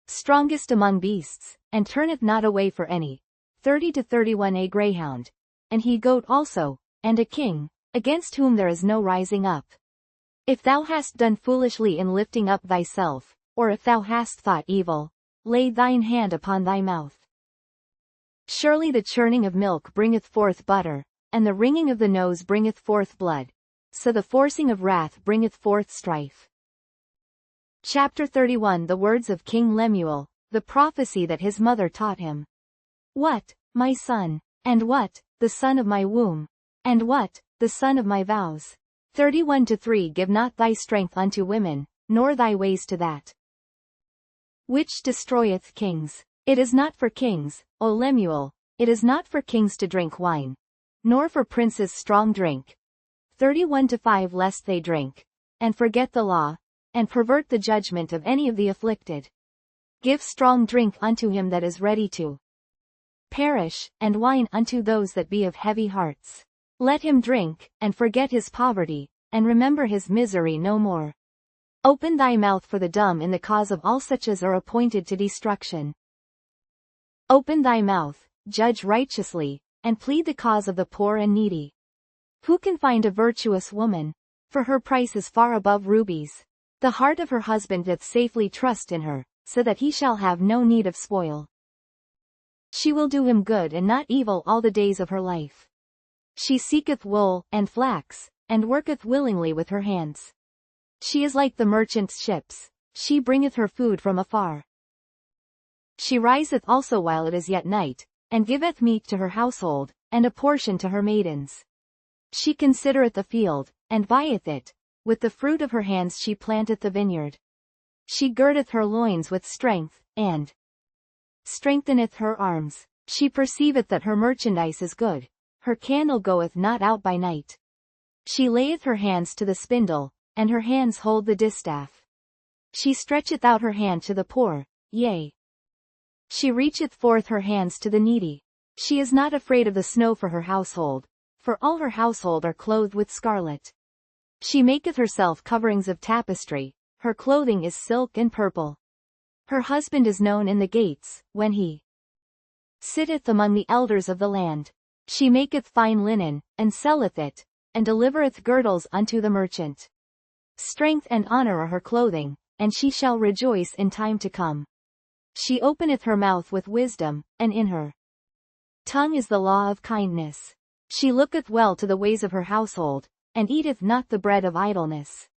strongest among beasts, and turneth not away for any. 30-31 A greyhound, and he goat also, and a king, against whom there is no rising up. If thou hast done foolishly in lifting up thyself, or if thou hast thought evil, lay thine hand upon thy mouth. Surely the churning of milk bringeth forth butter, and the wringing of the nose bringeth forth blood, so the forcing of wrath bringeth forth strife. Chapter 31 The words of King Lemuel, the prophecy that his mother taught him. What, my son? And what, the son of my womb? And what, the son of my vows? 31-3 Give not thy strength unto women, nor thy ways to that which destroyeth kings. It is not for kings, O Lemuel, it is not for kings to drink wine, nor for princes strong drink. 31-5 Lest they drink, and forget the law, and pervert the judgment of any of the afflicted. Give strong drink unto him that is ready to perish, and wine unto those that be of heavy hearts. Let him drink, and forget his poverty, and remember his misery no more. Open thy mouth for the dumb in the cause of all such as are appointed to destruction. Open thy mouth, judge righteously, and plead the cause of the poor and needy. Who can find a virtuous woman? For her price is far above rubies. The heart of her husband doth safely trust in her, so that he shall have no need of spoil. She will do him good and not evil all the days of her life. She seeketh wool, and flax, and worketh willingly with her hands. She is like the merchant's ships, she bringeth her food from afar. She riseth also while it is yet night, and giveth meat to her household, and a portion to her maidens. She considereth the field, and buyeth it, with the fruit of her hands she planteth the vineyard. She girdeth her loins with strength, and strengtheneth her arms. She perceiveth that her merchandise is good, her candle goeth not out by night. She layeth her hands to the spindle, and her hands hold the distaff. She stretcheth out her hand to the poor, yea, she reacheth forth her hands to the needy. She is not afraid of the snow for her household, for all her household are clothed with scarlet. She maketh herself coverings of tapestry, her clothing is silk and purple. Her husband is known in the gates, when he sitteth among the elders of the land. She maketh fine linen, and selleth it, and delivereth girdles unto the merchant. Strength and honor are her clothing, and she shall rejoice in time to come. She openeth her mouth with wisdom, and in her tongue is the law of kindness. She looketh well to the ways of her household, and eateth not the bread of idleness.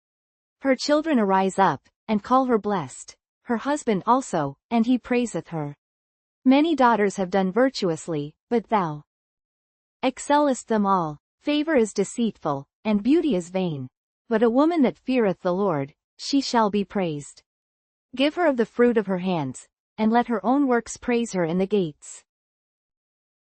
Her children arise up, and call her blessed, her husband also, and he praiseth her. Many daughters have done virtuously, but thou excellest them all. Favor is deceitful, and beauty is vain. But a woman that feareth the Lord, she shall be praised. Give her of the fruit of her hands, and let her own works praise her in the gates.